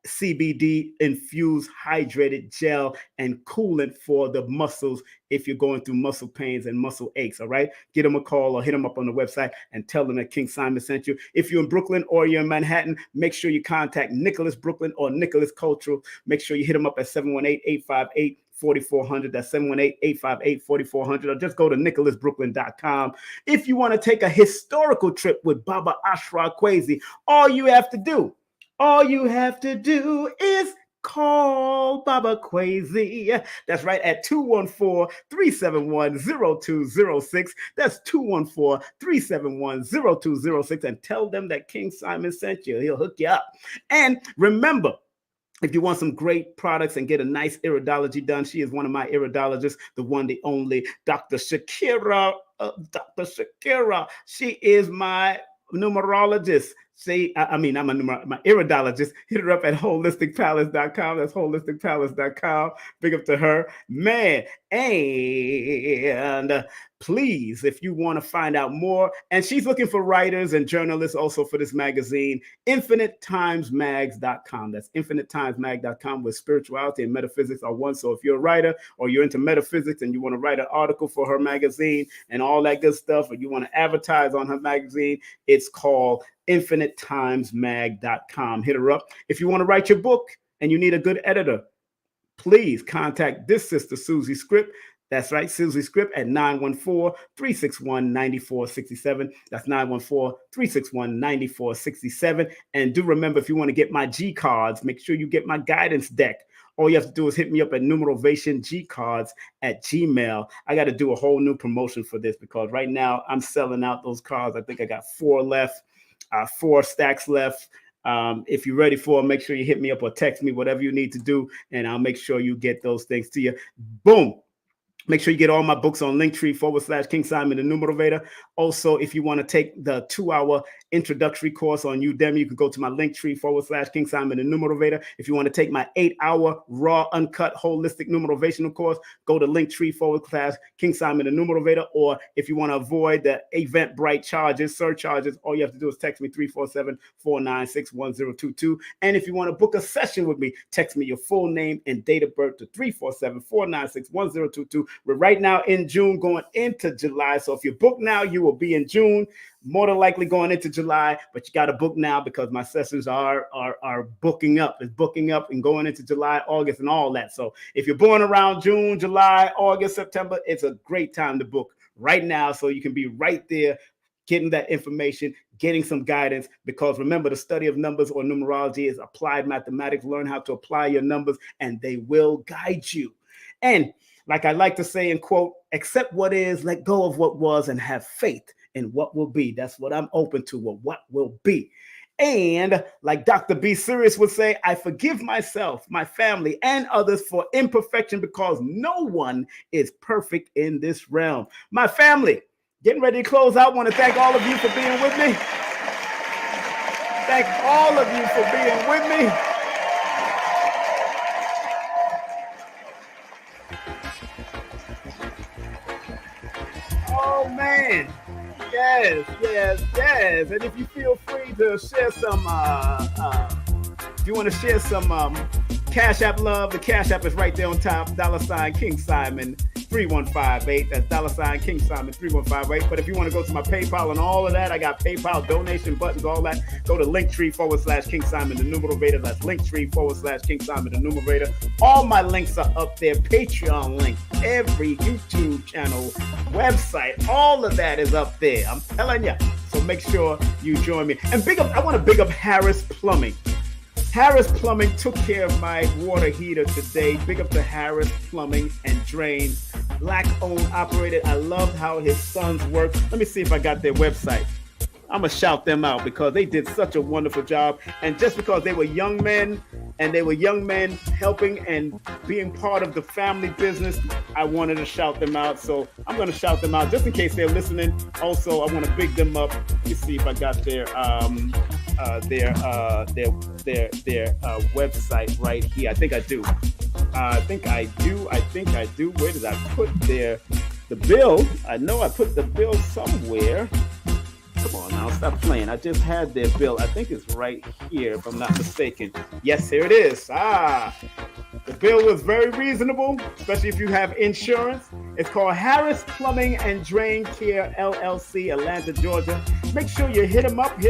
S1: CBD infused hydrated gel and coolant for the muscles if you're going through muscle pains and muscle aches. All right, get them a call or hit them up on the website and tell them that King Simon sent you. If you're in Brooklyn or you're in Manhattan, make sure you contact Nicholas Brooklyn or Nicholas Cultural. Make sure you hit them up at 718-858-4400. That's 718-858-4400, or just go to nicholasbrooklyn.com. If you want to take a historical trip with Baba Ashra Kwesi, all you have to do is call Baba Kwesi. That's right, at 214-371-0206. That's 214-371-0206, and tell them that King Simon sent you. He'll hook you up. And remember, if you want some great products and get a nice iridology done, she is one of my iridologists, the one, the only, Dr. Shakira. She is my numerologist. I'm my iridologist. Hit her up at holisticpalace.com. That's holisticpalace.com. Big up to her, man. And please, if you want to find out more, and she's looking for writers and journalists also for this magazine, infinitemesmags.com. That's infinitemesmag.com, where spirituality and metaphysics are one. So if you're a writer or you're into metaphysics and you want to write an article for her magazine and all that good stuff, or you want to advertise on her magazine, it's called infinitemesmag.com. Hit her up. If you want to write your book and you need a good editor, please contact this sister, Susie Script. That's right, Susie Script at 914-361-9467. That's 914-361-9467. And do remember, if you want to get my G cards, make sure you get my guidance deck. All you have to do is hit me up at numerovationGcards@gmail. I got to do a whole new promotion for this because right now I'm selling out those cards. I think I got 4 left, 4 stacks left. If you're ready for it, make sure you hit me up or text me, whatever you need to do, and I'll make sure you get those things to you. Boom. Make sure you get all my books on Linktree/King Simon the Numerator. Also, if you want to take the 2-hour introductory course on Udemy, you can go to my Linktree/King Simon the Numerator. If you want to take my 8-hour raw, uncut, holistic numerational course, go to Linktree/King Simon the Numerator. Or if you want to avoid the Eventbrite surcharges, all you have to do is text me 347-496-1022. And if you want to book a session with me, text me your full name and date of birth to 347-496-1022. We're right now in June, going into July. So if you book now, you will be in June, more than likely going into July. But you got to book now because my sessions are booking up. It's booking up and going into July, August, and all that. So if you're born around June, July, August, September, it's a great time to book right now so you can be right there getting that information, getting some guidance, because remember, the study of numbers or numerology is applied mathematics. Learn how to apply your numbers and they will guide you. And like I like to say and quote, accept what is, let go of what was, and have faith in what will be. That's what I'm open to, what will be. And like Dr. B. Sirius would say, I forgive myself, my family, and others for imperfection because no one is perfect in this realm. My family, getting ready to close out. I want to thank all of you for being with me. Thank all of you for being with me. Oh, man. Yes. And if you feel free to share some, if you want to share some Cash App love, the Cash App is right there on top, $King Simon. 3158. That's $ King Simon 3158. But if you want to go to my PayPal and all of that, I got PayPal donation buttons, all that. Go to Linktree/King Simon the Numerator. That's Linktree/King Simon the Numerator. All my links are up there. Patreon link, every YouTube channel, website, all of that is up there. I'm telling you. So make sure you join me. And I want to big up Harris Plumbing. Harris Plumbing took care of my water heater today. Big up to Harris Plumbing and Drain. Black-owned, operated. I loved how his sons work. Let me see if I got their website. I'm going to shout them out because they did such a wonderful job. And just because they were young men, and they were young men helping and being part of the family business, I wanted to shout them out. So I'm going to shout them out just in case they're listening. Also, I want to big them up. Let me see if I got their website right here. I think I do. I think I do. Where did I put the bill? I know I put the bill somewhere. Come on now, stop playing. I just had their bill. I think it's right here, if I'm not mistaken. Yes, here it is. The bill was very reasonable, especially if you have insurance. It's called Harris Plumbing and Drain Care LLC, Atlanta, Georgia. Make sure you hit them up at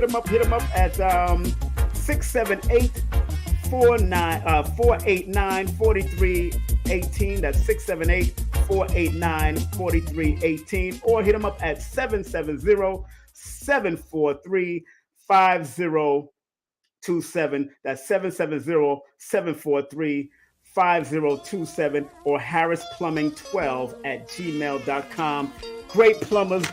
S1: 678-489-4318. That's 678-489-4318. Or hit them up at 770-743-5027. That's 770-743-5027 or harrisplumbing12@gmail.com. Great plumbers,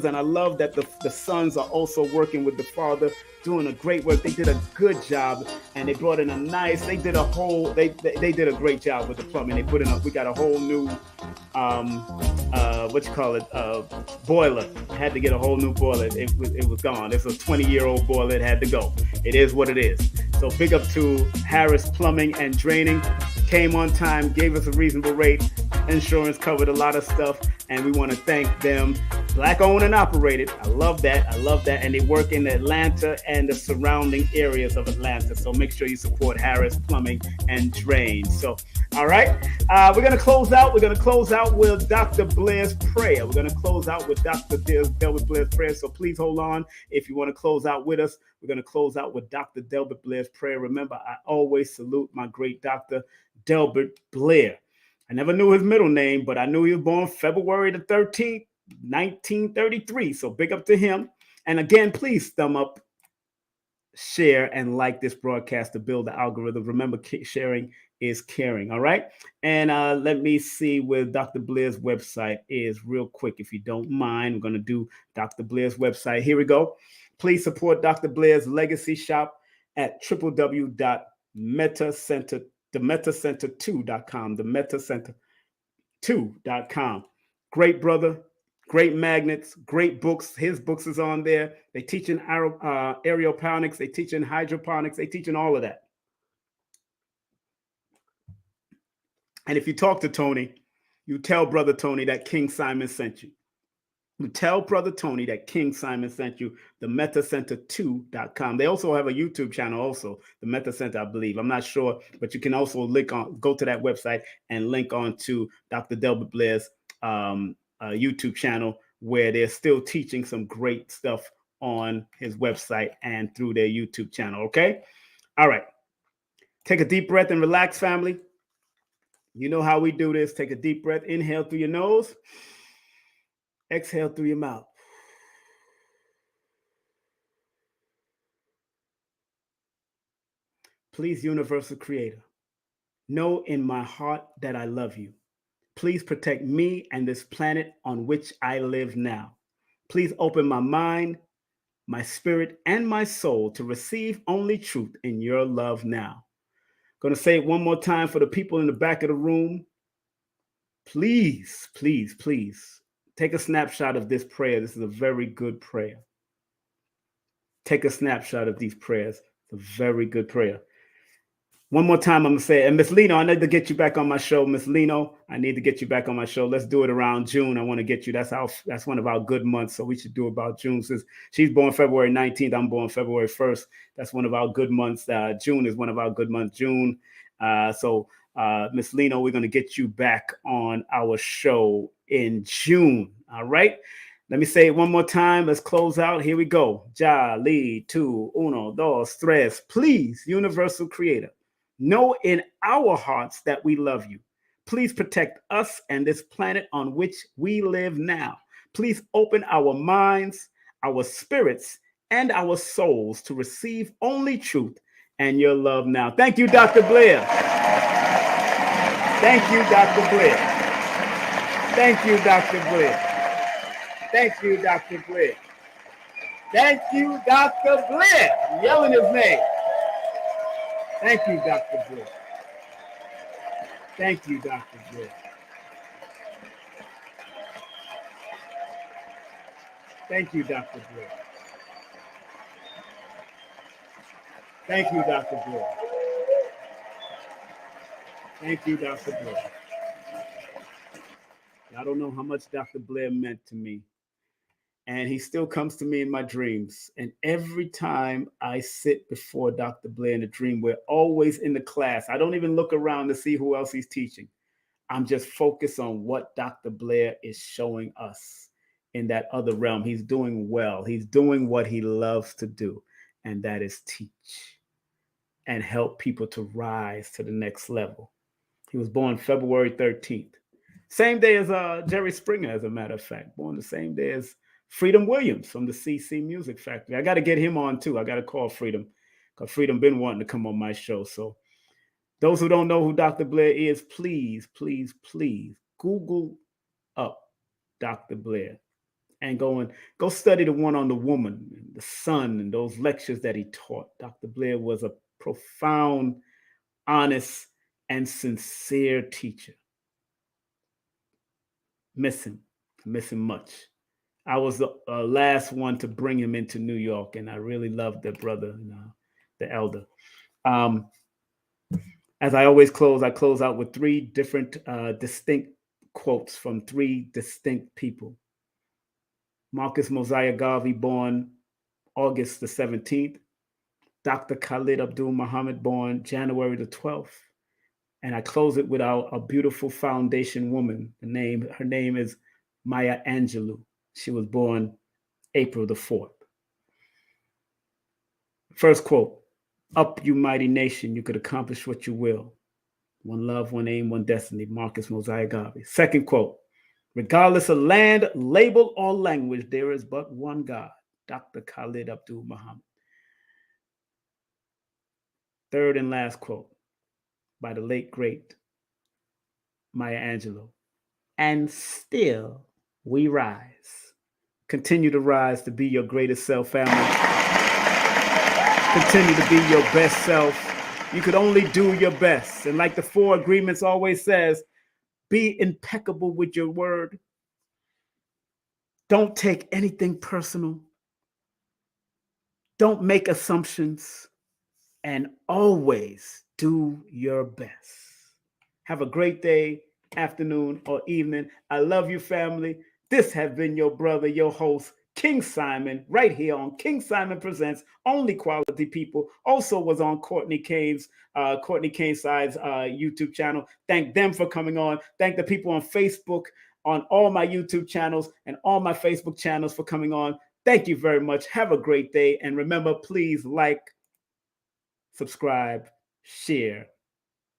S1: and I love that the sons are also working with the father, doing a great work. They did a good job, and they brought in they did a great job with the plumbing. We got a whole new boiler. Had to get a whole new boiler. It was gone. It's a 20-year-old boiler. It had to go. It is what it is. So big up to Harris Plumbing and Draining. Came on time, gave us a reasonable rate. Insurance covered a lot of stuff, and we want to thank them. Black owned and operated. I love that. And they work in Atlanta and the surrounding areas of Atlanta. So make sure you support Harris Plumbing and Drain. So, all right. We're going to close out. We're going to close out with Dr. Blair's prayer. Delbert Blair's prayer. So please hold on. If you want to close out with us, we're going to close out with Dr. Delbert Blair's prayer. Remember, I always salute my great Dr. Delbert Blair. I never knew his middle name, but I knew he was born February the 13th, 1933. So big up to him. And again, please thumb up, share, and like this broadcast to build the algorithm. Remember, sharing is caring. All right. And let me see where Dr. Blair's website is real quick. If you don't mind, we're going to do Dr. Blair's website. Here we go. Please support Dr. Blair's legacy shop at www.metacenter2.com. Metacenter2.com. Great brother, great magnets, great books. His books is on there. They teach in aeroponics. They teach in hydroponics. They teach in all of that. And if you talk to Tony, you tell Brother Tony that King Simon sent you. You tell Brother Tony that King Simon sent you. The Metacenter2.com. They also have a YouTube channel also, the Metacenter, I believe. I'm not sure, but you can also go to that website and link on to Dr. Delbert Blair's YouTube channel, where they're still teaching some great stuff on his website and through their YouTube channel, okay? All right. Take a deep breath and relax, family. You know how we do this. Take a deep breath. Inhale through your nose. Exhale through your mouth. Please, Universal Creator, know in my heart that I love you. Please protect me and this planet on which I live now. Please open my mind, my spirit, and my soul to receive only truth in your love now. Going to say it one more time for the people in the back of the room. Please, please, please take a snapshot of this prayer. This is a very good prayer. Take a snapshot of these prayers. It's a very good prayer. One more time, I'm going to say it. And Miss Lino, I need to get you back on my show. Miss Lino, I need to get you back on my show. Let's do it around June. I want to get you. That's one of our good months. So we should do about June. Since she's born February 19th, I'm born February 1st. That's one of our good months. June is one of our good months. June. So Miss Lino, we're going to get you back on our show in June. All right. Let me say it one more time. Let's close out. Here we go. Ja, li, tu, uno, dos, tres. Please, universal creator, know in our hearts that we love you. Please protect us and this planet on which we live now. Please open our minds, our spirits, and our souls to receive only truth and your love now. Thank you, Dr. Blair. Thank you, Dr. Blair. Thank you, Dr. Blair. Thank you, Dr. Blair. Thank you, Dr. Blair. I'm yelling his name. Thank you, Dr. Blair. Thank you, Dr. Blair. Thank you, Dr. Blair. Thank you, Dr. Blair. Thank you, Dr. Blair. I don't know how much Dr. Blair meant to me. And he still comes to me in my dreams. And every time I sit before Dr. Blair in a dream, we're always in the class. I don't even look around to see who else he's teaching. I'm just focused on what Dr. Blair is showing us in that other realm. He's doing well. He's doing what he loves to do, and that is teach and help people to rise to the next level. He was born February 13th. Same day as Jerry Springer, as a matter of fact. Born the same day as Freedom Williams from the CC Music Factory. I got to get him on too. I got to call Freedom because Freedom been wanting to come on my show. So those who don't know who Dr. Blair is, please, please, please Google up Dr. Blair and go study the one on the woman, the sun, and those lectures that he taught. Dr. Blair was a profound, honest, and sincere teacher. Miss him much. I was the last one to bring him into New York, and I really loved the brother, the elder. As I always close, I close out with three different distinct quotes from three distinct people. Marcus Mosiah Garvey, born August the 17th. Dr. Khalid Abdul Muhammad, born January the 12th. And I close it with a beautiful foundation woman. Her name is Maya Angelou. She was born April the 4th. First quote, up you mighty nation, you could accomplish what you will. One love, one aim, one destiny, Marcus Mosiah Garvey. Second quote, regardless of land, label, or language, there is but one God, Dr. Khalid Abdul Muhammad. Third and last quote, by the late, great Maya Angelou. And still we rise. Continue to rise to be your greatest self, family. Continue to be your best self. You could only do your best. And like the 4 agreements always says, be impeccable with your word. Don't take anything personal. Don't make assumptions. And always do your best. Have a great day, afternoon, or evening. I love you, family. This has been your brother, your host, King Simon, right here on King Simon Presents Only Quality People. Also was on Courtney Kane's side's YouTube channel. Thank them for coming on. Thank the people on Facebook, on all my YouTube channels and all my Facebook channels for coming on. Thank you very much. Have a great day. And remember, please like, subscribe, share.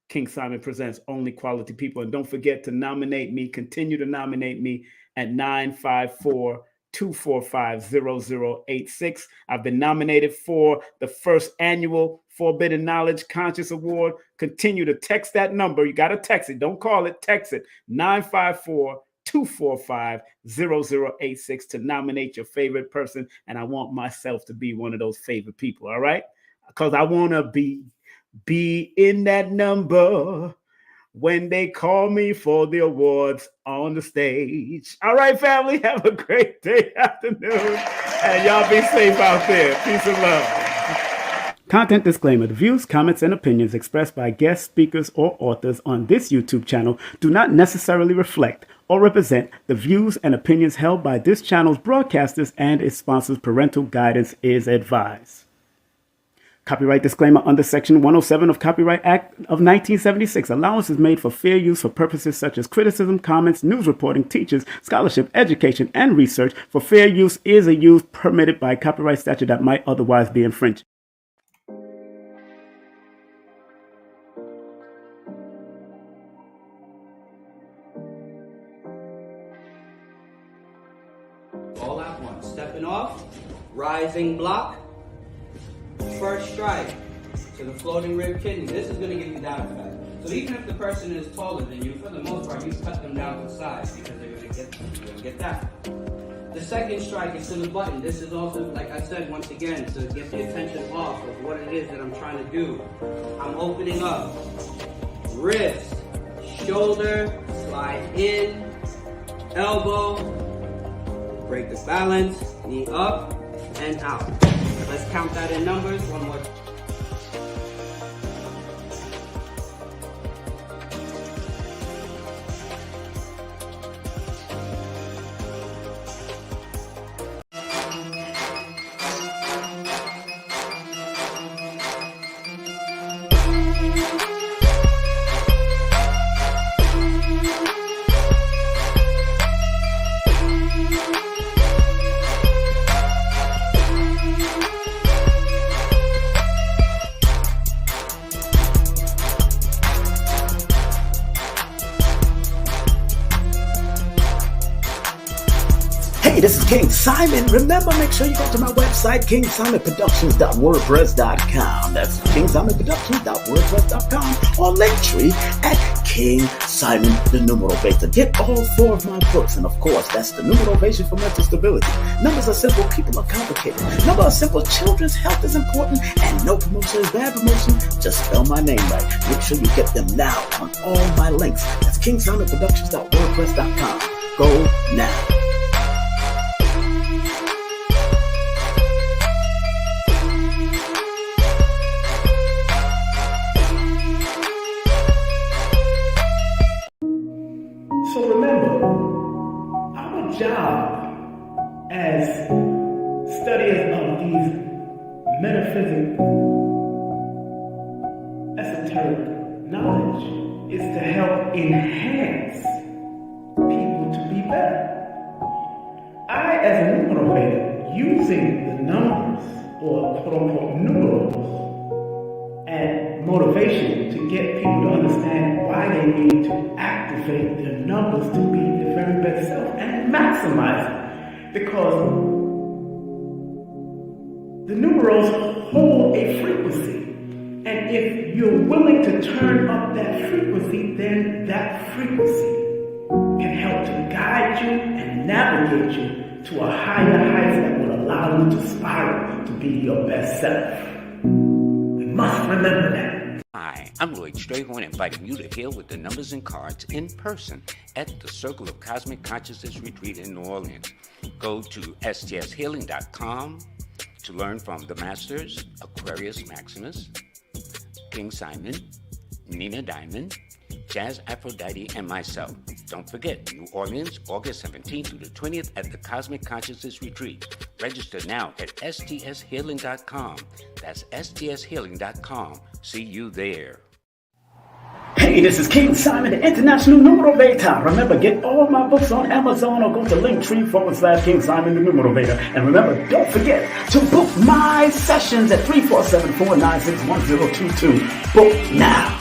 S1: King Simon Presents Only Quality People. And don't forget to nominate me, continue to nominate me at 954-245-0086. I've been nominated for the first annual Forbidden Knowledge Conscious Award. Continue to text that number. You got to text it. Don't call it. Text it. 954-245-0086 to nominate your favorite person. And I want myself to be one of those favorite people. All right? Because I want to be in that number when they call me for the awards on the stage. All right, family, have a great day, afternoon, and y'all be safe out there. Peace and love.
S5: Content disclaimer. The views, comments, and opinions expressed by guest speakers or authors on this YouTube channel do not necessarily reflect or represent the views and opinions held by this channel's broadcasters and its sponsors. Parental guidance is advised.
S1: Copyright disclaimer under Section 107 of Copyright Act of 1976. Allowance is made for fair use for purposes such as criticism, comments, news reporting, teachers, scholarship, education, and research. For fair use is a use permitted by copyright statute that might otherwise be infringed.
S6: All at once. Stepping off, rising block, first strike to the floating rib kidney. This is going to give you that effect. So even if the person is taller than you, for the most part, you cut them down to size because they're going to get that. The second strike is to the button. This is also, like I said, once again, to get the attention off of what it is that I'm trying to do. I'm opening up. Wrist, shoulder, slide in, elbow, break the balance, knee up and out. Let's count that in numbers. One more.
S2: Hey, this is King Simon. Remember, make sure you go to my website, KingSimonProductions.wordpress.com. That's KingSimonProductions.wordpress.com, or Linktree at King Simon the Numeral Beta. Get all 4 of my books, and of course, that's the Numerovation for Mental Stability. Numbers are simple, people are complicated. Number are simple, children's health is important, and no promotion is bad promotion. Just spell my name right. Make sure you get them now on all my links. That's KingSimonProductions.wordpress.com. Go now.
S1: So remember, our job as studiers of these metaphysical, esoteric knowledge is to help enhance people to be better. I, as a numerator, using the numbers, or quote-unquote numerals, and motivation to get people to understand why they need to activate their numbers to be their very best self and maximize it. Because the numerals hold a frequency. And if you're willing to turn up that frequency, then that frequency can help to guide you and navigate you to a higher height that will allow you to spiral to be your best self. We must remember that.
S3: Hi, I'm Lloyd Strayhorn, inviting you to heal with the numbers and cards in person at the Circle of Cosmic Consciousness Retreat in New Orleans. Go to stshealing.com to learn from the Masters, Aquarius Maximus, King Simon, Nina Diamond, Jazz Aphrodite, and myself. Don't forget, New Orleans, August 17th through the 20th at the Cosmic Consciousness Retreat. Register now at stshealing.com. That's stshealing.com. See you there.
S2: Hey, this is King Simon, the International Numerovator. Remember, get all my books on Amazon or go to Linktree/King Simon the Numerovator. And remember, don't forget to book my sessions at 347-496-1022. Book now.